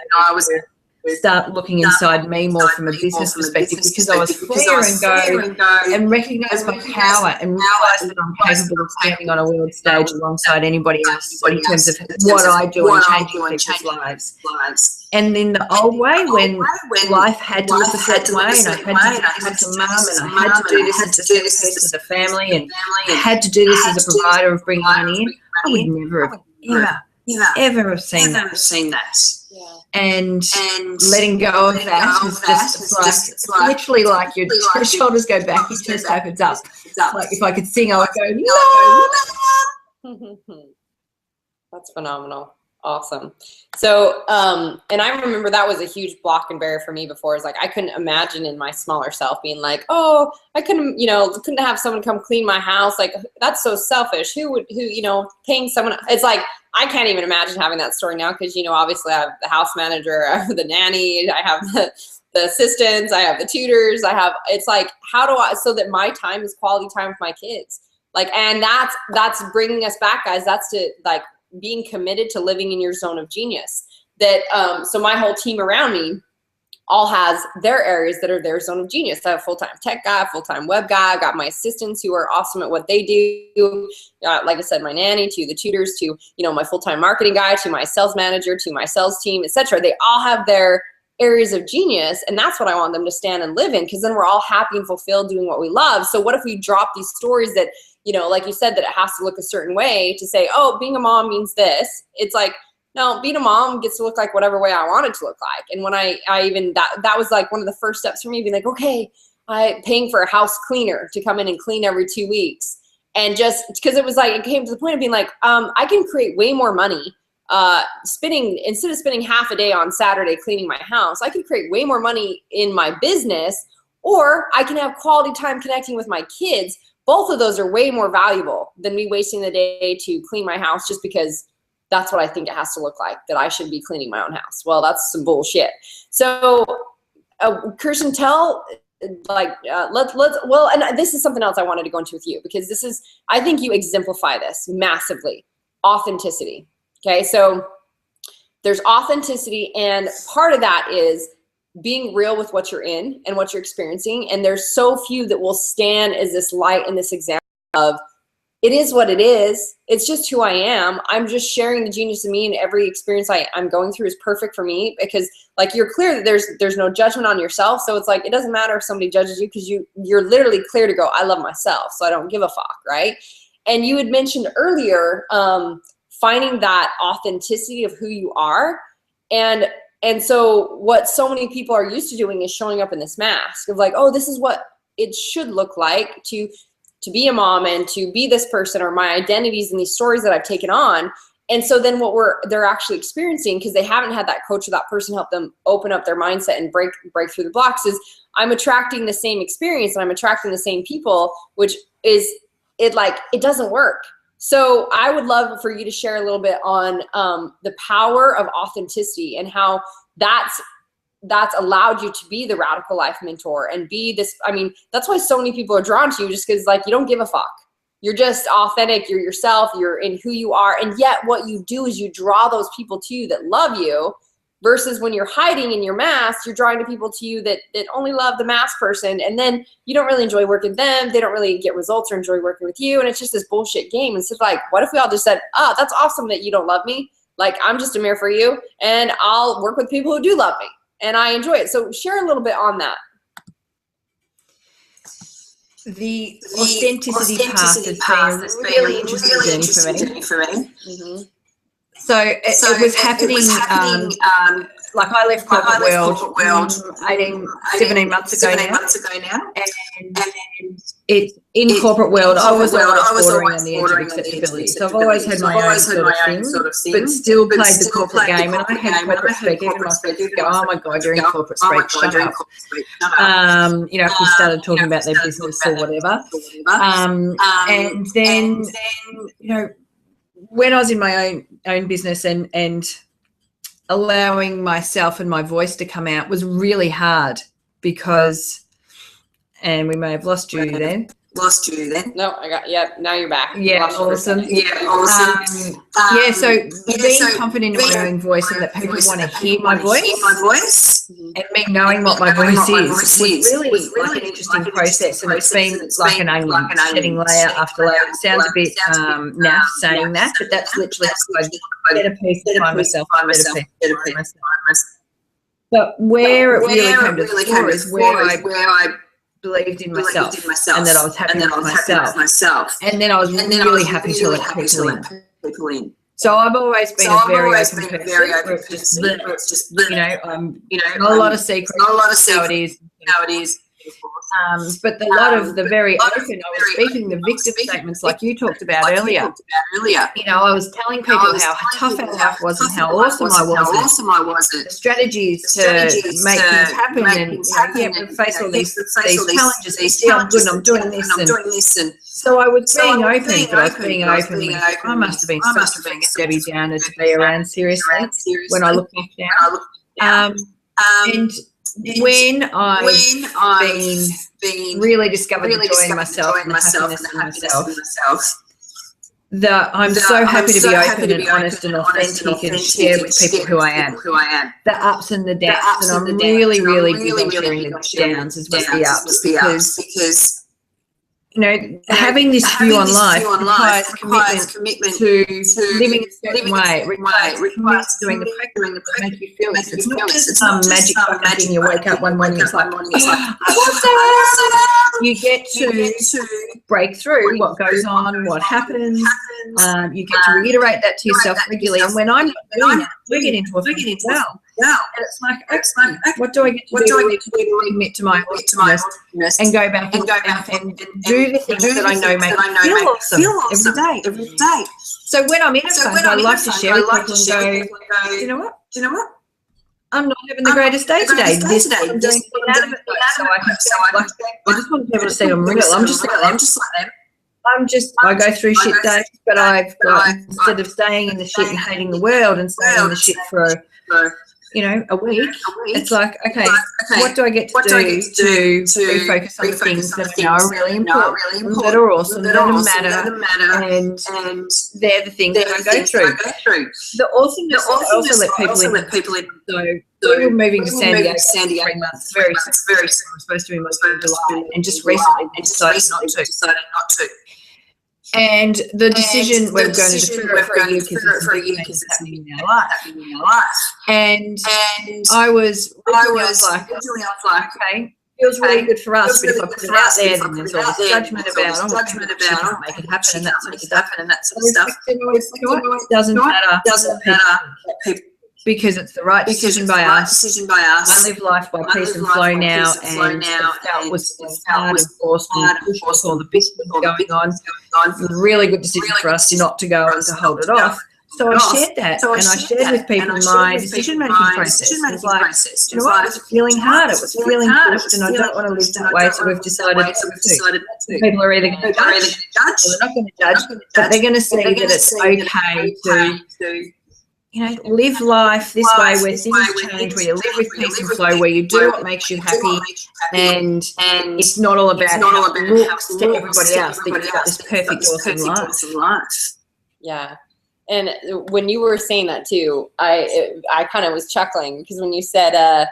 start looking inside me more from a business perspective, because I was freer and go and recognise my power and realise that I'm capable of standing on a world stage alongside anybody else in terms of what I do and changing people's lives. And in the old way, when life had to look a certain way, and I had to do this as a mum, and I had to do this as a piece of the family, and I had to do this as a provider of bringing money in, I would never have ever have seen that. Yeah. And letting go of that was just like literally like your shoulders go back, your chest opens up. Like if I could sing, I would go, no. That's phenomenal. Awesome. So, and I remember that was a huge block and barrier for me before. Is like, I couldn't imagine in my smaller self being like, oh, I couldn't have someone come clean my house. Like, that's so selfish. Who, paying someone, it's like, I can't even imagine having that story now. Cause obviously I have the house manager, I have the nanny, I have the assistants, I have the tutors, it's like, how do I, so that my time is quality time with my kids. Like, and that's bringing us back, guys. That's to like, being committed to living in your zone of genius. That so my whole team around me all has their areas that are their zone of genius. I have a full-time tech guy, full-time web guy. I got my assistants who are awesome at what they do. Like I said, my nanny, to the tutors, to my full-time marketing guy, to my sales manager, to my sales team, etc. They all have their areas of genius, and that's what I want them to stand and live in, because then we're all happy and fulfilled doing what we love. So what if we drop these stories that like you said, that it has to look a certain way to say, oh, being a mom means this. It's like, no, being a mom gets to look like whatever way I want it to look like. And when I even, that was like one of the first steps for me, being like, okay, I'm paying for a house cleaner to come in and clean every 2 weeks. And just because it was like, it came to the point of being like, I can create way more money instead of spending half a day on Saturday cleaning my house, I can create way more money in my business, or I can have quality time connecting with my kids. Both of those are way more valuable than me wasting the day to clean my house just because that's what I think it has to look like, that I should be cleaning my own house. Well, that's some bullshit. So Kirsten, tell, like, well, and this is something else I wanted to go into with you, because this is, I think you exemplify this massively. Authenticity. Okay. So there's authenticity, and part of that is being real with what you're in and what you're experiencing. And there's so few that will stand as this light and this example of, it is what it is. It's just who I am. I'm just sharing the genius of me, and every experience I'm going through is perfect for me, because like, you're clear that there's no judgment on yourself. So it's like, it doesn't matter if somebody judges you, because you're literally clear to go, I love myself, so I don't give a fuck, right? And you had mentioned earlier, finding that authenticity of who you are. And so what so many people are used to doing is showing up in this mask of like, oh, this is what it should look like to be a mom and to be this person, or my identities and these stories that I've taken on. And so then what they're actually experiencing, because they haven't had that coach or that person help them open up their mindset and break through the blocks, is I'm attracting the same experience and I'm attracting the same people, which is, it doesn't work. So I would love for you to share a little bit on the power of authenticity, and how that's allowed you to be the radical life mentor and be this. I mean, that's why so many people are drawn to you, just because like, you don't give a fuck. You're just authentic. You're yourself. You're in who you are. And yet what you do is you draw those people to you that love you, versus when you're hiding in your mask, you're drawing to people to you that only love the mask person. And then you don't really enjoy working with them. They don't really get results or enjoy working with you. And it's just this bullshit game. And so like, what if we all just said, oh, that's awesome that you don't love me. Like, I'm just a mirror for you, and I'll work with people who do love me and I enjoy it. So share a little bit on that. The authenticity path has been a really interesting journey for me. Mm-hmm. So it was happening, like I left corporate world 17 months ago now. And in corporate world, I was always bordering on the edge of acceptability. So I've always had my own sort of thing, but still played the corporate game. And I had corporate speak, even my friends go, oh my God, you're in corporate speak, shut up. You know, if we started talking about their business or whatever. And then, you know, when I was in my own business and allowing myself and my voice to come out was really hard, because, and we may have lost you then. No, now you're back. Yeah, awesome. Yeah, so being confident in my own voice, and that people want to hear my voice, and me knowing what my voice is was really like an interesting process. And it's been like an onion, shedding layer after layer. It sounds a bit naff saying that, but that's literally get a piece to find myself. But where it really came to the fore is where I believed in myself, and that I was happy with myself, and then I was really happy to let people in. So I've always been a very open person. Where it's just you know, not a lot of secrets, how it is. But a lot of the very open, I was speaking the victim statements like you talked about earlier. You know, I was telling people how tough our life was and how awesome I was. The strategies to make things happen, and face all these challenges. And see, I'm good and I'm doing this. And so I was being open, but I was being open. I must have been such a Debbie Downer to be around, seriously, when I look back now. And when I've been really discovered the joy in myself and the happiness in myself, that I'm so happy to be open and honest and authentic and share with people who I am. The ups and the downs, and I'm really big on sharing the downs as well as the ups, because you know, having this view on life requires commitment to living a certain way. It requires doing the practice that make you feel it. It's not just some magic thing you wake up one morning, it's like, you get to break through what goes on, what happens. You get to reiterate that to yourself regularly. And when I'm not doing that, we get into a well. And it's like, what do I get to do to admit to my awesomeness and go back and do the things that I know make me feel awesome every day. So when I'm in a funk, I like to share with people and go, you know what? I'm not having the greatest day today. This is what I'm doing. So I just want people to see I'm real. I'm just like them. I go through shit days, but I've got, instead of staying in the shit and hating the world and staying in the shit for, you know, a week, it's like, okay, what do I get to do to refocus on the things that I know are really important, that are awesome, that matter, and they're the things that I go through. The awesomeness, I also let people in. So we were moving to San Diego for 3 months, very soon. We were supposed to be moving in July, and just recently we decided not to. And the decision, we're going to defer it for a year because it's a big thing that's happening in our life. And I was like, okay, feels really good for us, but if I put it out there, then there's all this judgment about, oh, she can't make it happen, and that sort of stuff. It doesn't matter. Because it's the right decision by us. I live life by peace and flow now, and that was hard and forced and pushed all the business going on. It was a really good decision for us not to go and to hold it off. So I shared that, and I shared with people my decision-making process. It was like, you know what, it was feeling hard, it was feeling pushed, and I don't want to live that way, so we've decided not to. People are either going to judge, or they're not going to judge, but they're going to see that it's okay to, you know, live life this way, where things change, where you live with peace and flow, where you do what makes you happy, and it's not all about how it looks to everybody else, that you've got this perfect, awesome life. Yeah. And when you were saying that too, I kind of was chuckling, because when you said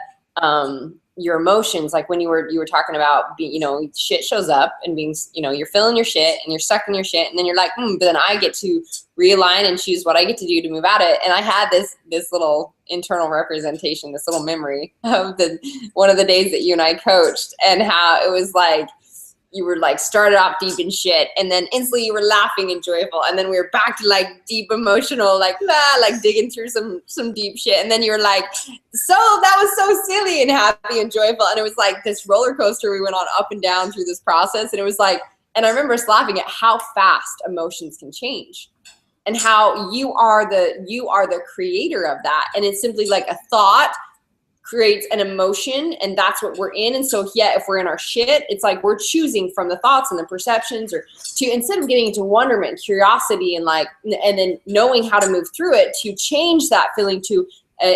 your emotions, like when you were talking about, you know, shit shows up and being, you know, you're feeling your shit and you're stuck in your shit, and then you're like, but then I get to realign and choose what I get to do to move out of it. And I had this little internal representation, this little memory of one of the days that you and I coached, and how it was like, you were like started off deep in shit, and then instantly you were laughing and joyful, and then we were back to like deep emotional, like digging through some deep shit, and then you were like, so that was so silly and happy and joyful, and it was like this roller coaster we went on up and down through this process. And it was like, and I remember us laughing at how fast emotions can change, and how you are the creator of that, and it's simply like a thought creates an emotion, and that's what we're in. And so if we're in our shit, it's like we're choosing from the thoughts and the perceptions, or to, instead of getting into wonderment and curiosity and then knowing how to move through it, to change that feeling to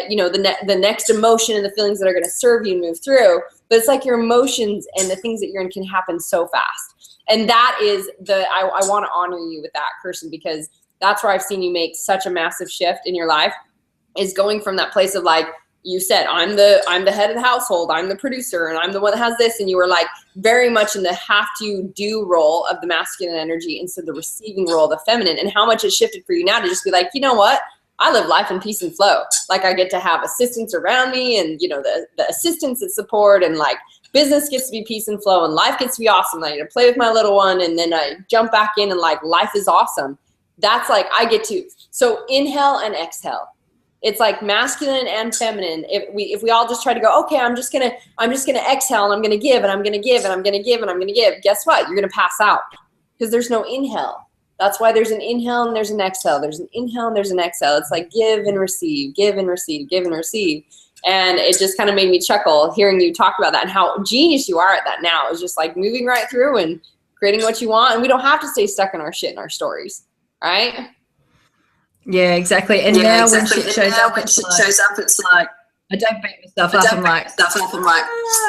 you know, the next emotion and the feelings that are going to serve you and move through. But it's like your emotions and the things that you're in can happen so fast. And that is I want to honor you with that, Kirsten, because that's where I've seen you make such a massive shift in your life, is going from that place of like, you said, I'm the head of the household, I'm the producer, and I'm the one that has this, and you were like very much in the have to do role of the masculine energy instead of the receiving role of the feminine, and how much it shifted for you now to just be like, you know what, I live life in peace and flow. Like, I get to have assistants around me, and you know, the assistants that support, and like business gets to be peace and flow, and life gets to be awesome. I get to play with my little one, and then I jump back in, and like life is awesome. That's like, I get to, so inhale and exhale. It's like masculine and feminine. If we all just try to go, okay, I'm just gonna exhale, and I'm gonna give, and I'm gonna give, and I'm gonna give, and I'm gonna give. Guess what? You're gonna pass out, because there's no inhale. That's why there's an inhale and there's an exhale. There's an inhale and there's an exhale. It's like give and receive, give and receive, give and receive. And it just kind of made me chuckle hearing you talk about that, and how genius you are at that now. It's just like moving right through and creating what you want, and we don't have to stay stuck in our shit and our stories, right? Yeah, exactly. And now when shit shows up, it's like, I don't beat myself up. I'm like,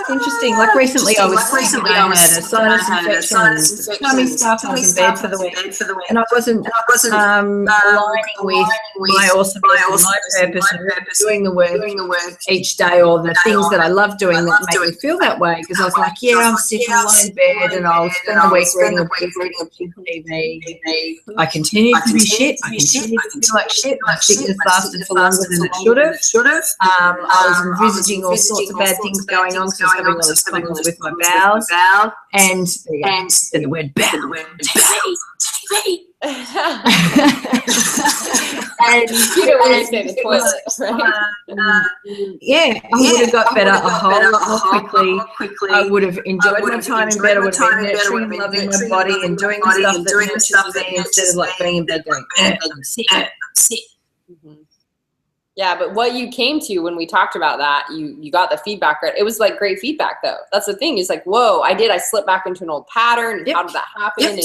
interesting. Like recently, I had a sinus infection, tummy stuff. I was in bed for the week, and I wasn't aligning with my awesomeness, my purpose, and doing the work each day, or the things that I love doing that make me feel that way. Because I was like, yeah, I'm sick, I'm lying in bed, and I'll spend the week reading a book, TV. I continue to be shit. I continue to feel like shit. My sickness lasted for longer than it should have. I was envisaging all sorts of bad things going on, because I was having all these problems with my bowels, and the word bowel, TV. And you don't want to stay in the toilet, right? Yeah, I would have got better a whole lot more quickly. I would have enjoyed my time in bed. I would have been nurturing and loving my body and doing the stuff that nurtures me, instead of like being in bed going, I'm sick. Mm-hmm. Yeah, but what you came to when we talked about that, you got the feedback right. It was like great feedback though. That's the thing. It's like, whoa, I slipped back into an old pattern. And how did that happen? And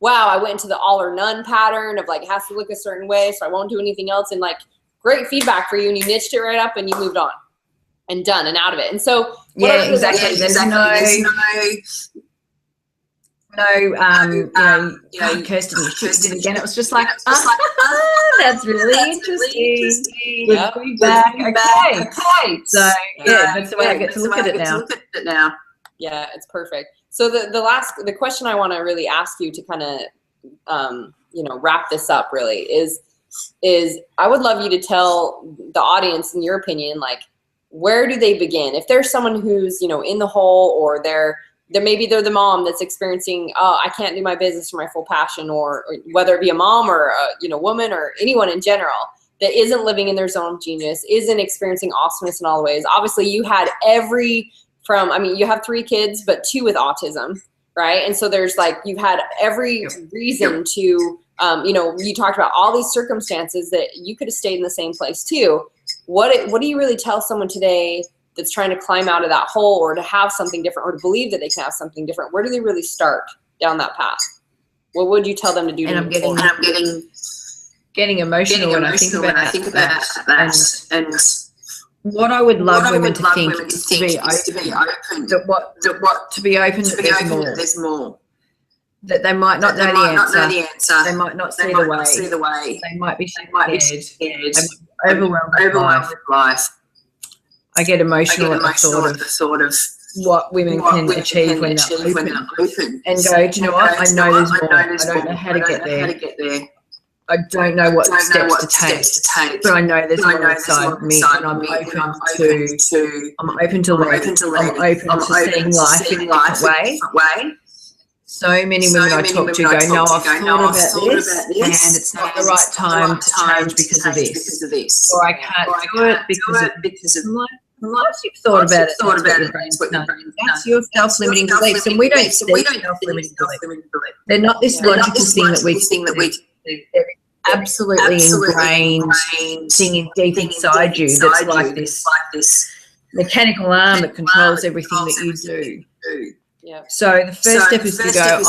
wow, I went into the all or none pattern of like, it has to look a certain way, so I won't do anything else. And like, great feedback for you. And you niched it right up and you moved on and done and out of it. And so, yeah, exactly. There's Kirsten, you did it again. It was just like, that's really interesting. Yep. Feedback. Okay. So yeah, that's the way I get to look at it now. Yeah, it's perfect. So the question I want to really ask you to kind of, wrap this up really is I would love you to tell the audience, in your opinion, like, where do they begin? If there's someone who's, in the hole, or maybe they're the mom that's experiencing, oh, I can't do my business for my full passion, or whether it be a mom or a woman or anyone in general that isn't living in their zone of genius, isn't experiencing awesomeness in all the ways. Obviously, you had you have 3 kids, but 2 with autism, right? And so there's like, you've had every reason to, you talked about all these circumstances that you could have stayed in the same place too. What do you really tell someone today that's trying to climb out of that hole, or to have something different, or to believe that they can have something different? Where do they really start down that path? What would you tell them to do? And I'm getting emotional when I think about that. And what I would love women to think is to be open. To be open that there's more. That they might not know the answer. They might not see the way. They might be scared. They might be overwhelmed with life. I get emotional at the thought of what women can achieve when they're open. And go, do you know what? I know there's more. I don't know how to get there. I don't know what steps to take, but I know there's more inside me, and I'm open to learning. I'm open to seeing life in a different way. So many women I talk to go, no, I've thought about this, and it's not the right time to change because of this. Or I can't do it because of once you've thought about it, that's your self-limiting beliefs. And we don't see self-limiting beliefs. They're not this logical thing that we do. They're absolutely ingrained thing deep inside you that's like this mechanical arm that controls everything that you do. Yeah. So the first step is to go,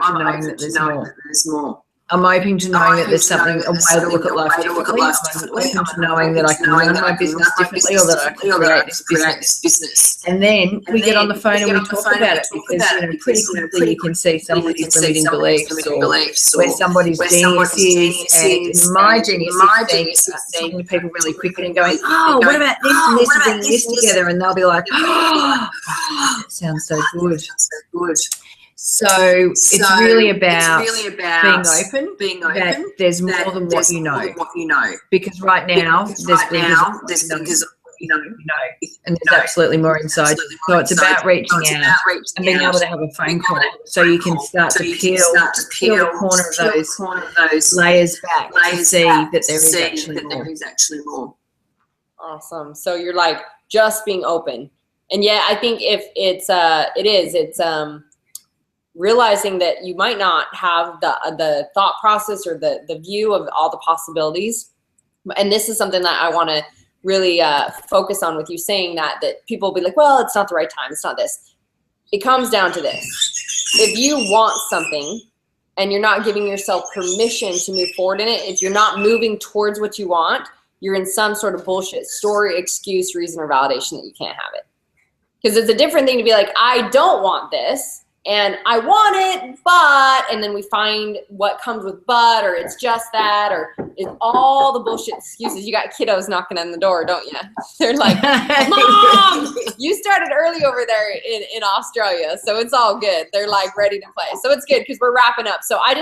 I'm open to knowing that there's more. I'm open to knowing that there's something, a way to look at life differently. I'm open to knowing that I can run my business differently, or that I can create this business. And then we get on the phone and we talk about it, because pretty quickly you can see somebody's limiting beliefs, or where somebody's genius is. And my genius is talking to people really quickly and going, oh, what about this and this, and bringing this together, and they'll be like, oh, that sounds so good. So it's really about being open that there's more than what you know. Because right now there's thinkers of what you know, and there's absolutely more inside you. So it's about reaching out and being able to have a phone call, so you can start to peel the corner of those layers back to see that there is actually more. Awesome. So you're like, just being open. And yeah, I think if it's realizing that you might not have the thought process or the view of all the possibilities. And this is something that I want to really focus on with you, saying that people will be like, well, it's not the right time. It's not this. It comes down to this. If you want something and you're not giving yourself permission to move forward in it, if you're not moving towards what you want, you're in some sort of bullshit story, excuse, reason, or validation that you can't have it. Because it's a different thing to be like, I don't want this, and I want it, but, and then we find what comes with but, or it's just that, or it's all the bullshit excuses. You got kiddos knocking on the door, don't you? They're like, Mom, you started early over there in Australia, so it's all good. They're like ready to play. So it's good because we're wrapping up. So I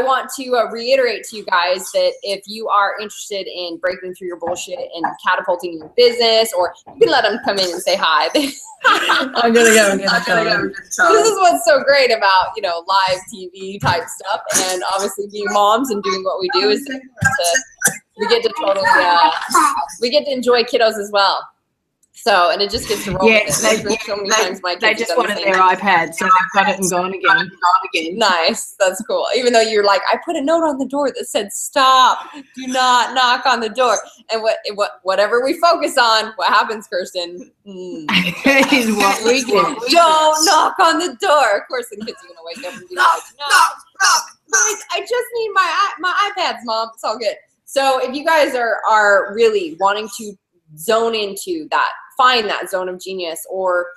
want to reiterate to you guys that if you are interested in breaking through your bullshit and catapulting your business, or you can let them come in and say hi. I'm gonna go. This is what's so great about, live TV type stuff, and obviously being moms and doing what we do is we get to enjoy kiddos as well. So, and it just gets to roll with it. There's been so many times my kids they just wanted their iPad, so they've got it and gone again. Nice. That's cool. Even though you're like, I put a note on the door that said, stop, do not knock on the door. And whatever we focus on, what happens, Kirsten? Is what we get. Don't knock on the door. Of course, the kids are going to wake up and be like, no, I just need my iPads, Mom. It's all good. So if you guys are really wanting to zone into that, find that zone of genius, or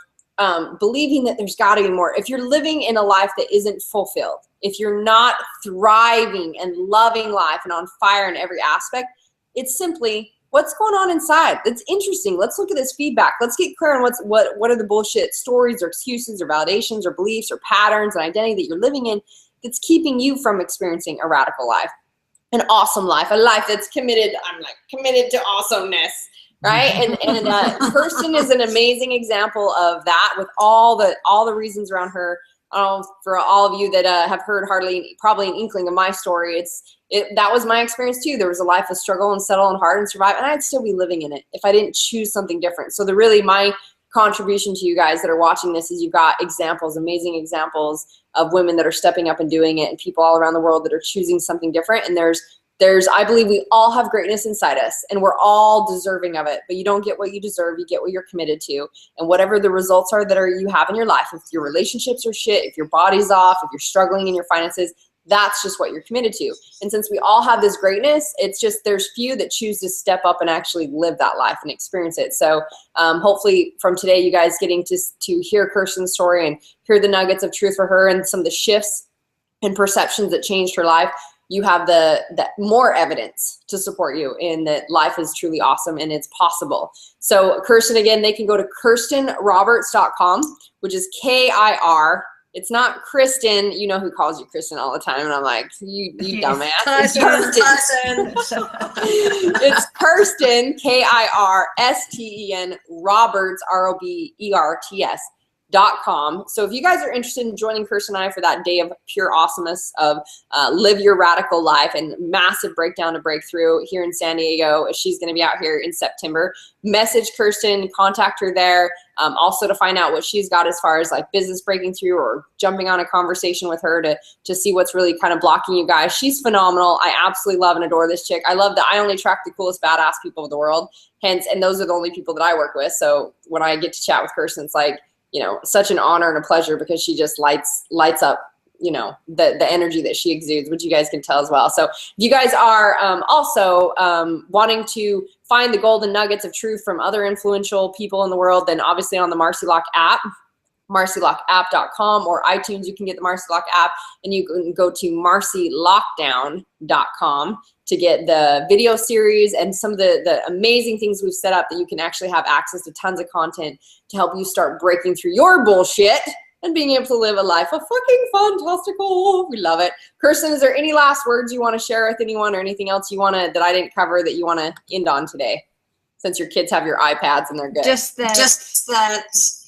believing that there's got to be more. If you're living in a life that isn't fulfilled, if you're not thriving and loving life and on fire in every aspect, it's simply what's going on inside. That's interesting. Let's look at this feedback. Let's get clear on what are the bullshit stories or excuses or validations or beliefs or patterns and identity that you're living in that's keeping you from experiencing a radical life, an awesome life, a life that's committed. I'm like committed to awesomeness. Right. And Kirsten is an amazing example of that, with all the reasons around her. For all of you that have heard probably an inkling of my story, that was my experience too. There was a life of struggle and settle and hard and survive, and I'd still be living in it if I didn't choose something different. So my contribution to you guys that are watching this is you've got examples, amazing examples of women that are stepping up and doing it, and people all around the world that are choosing something different. And I believe we all have greatness inside us, and we're all deserving of it, but you don't get what you deserve. You get what you're committed to. And whatever the results are you have in your life, if your relationships are shit, if your body's off, if you're struggling in your finances, that's just what you're committed to. And since we all have this greatness, it's just, there's few that choose to step up and actually live that life and experience it. So hopefully from today, you guys getting to hear Kirsten's story and hear the nuggets of truth for her and some of the shifts and perceptions that changed her life, you have the more evidence to support you in that life is truly awesome and it's possible. So Kirsten, again, they can go to KirstenRoberts.com, which is K-I-R. It's not Kristen. You know who calls you Kristen all the time. And I'm like, you dumbass. It's Kirsten. It's Kirsten, K-I-R-S-T-E-N, Roberts, ROBERTS.com. So if you guys are interested in joining Kirsten and I for that day of pure awesomeness of live your radical life and massive breakdown to breakthrough here in San Diego, she's going to be out here in September. Message Kirsten, contact her there. Also to find out what she's got as far as like business breaking through, or jumping on a conversation with her to see what's really kind of blocking you guys. She's phenomenal. I absolutely love and adore this chick. I love that I only track the coolest badass people of the world. And those are the only people that I work with. So when I get to chat with Kirsten, it's like, such an honor and a pleasure, because she just lights up, the energy that she exudes, which you guys can tell as well. So if you guys are also wanting to find the golden nuggets of truth from other influential people in the world, then obviously on the Marci Lock app, marcilockapp.com, or iTunes, you can get the Marci Lock app, and you can go to marcilockdown.com to get the video series and some of the amazing things we've set up that you can actually have access to tons of content to help you start breaking through your bullshit and being able to live a life of fucking fantastical. We love it. Kirsten, is there any last words you want to share with anyone, or anything else you want to, that I didn't cover, that you want to end on today? Since your kids have your iPads and they're good. Just that.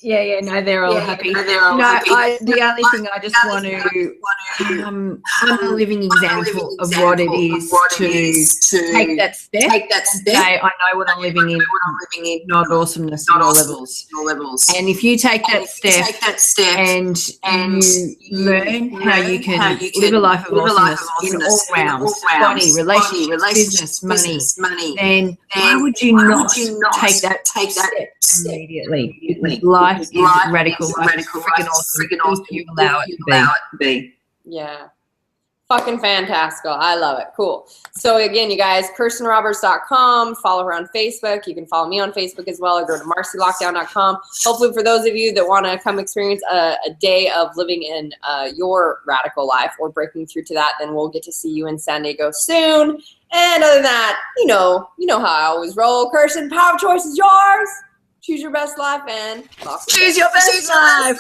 Yeah, no, they're all happy. The only thing I just want to, I'm a living example of what it is to take that step. Say, I know what I'm living in, not awesomeness at all levels. And if you take that step and you learn how you can live a life of awesomeness in all rounds, body, relationships, business, money, then why would you not take that step immediately? Life is radical. Freaking awesome. You allow it to be. Yeah. Fucking fantastical. I love it. Cool. So again, you guys, KirstenRoberts.com. Follow her on Facebook. You can follow me on Facebook as well, or go to marcilockdown.com. Hopefully for those of you that want to come experience a day of living in your radical life, or breaking through to that, then we'll get to see you in San Diego soon. And other than that, you know how I always roll. Kirsten, power of choice is yours. Choose your best life and choose your best life.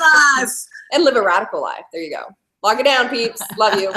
And live a radical life. There you go. Lock it down, peeps. Love you.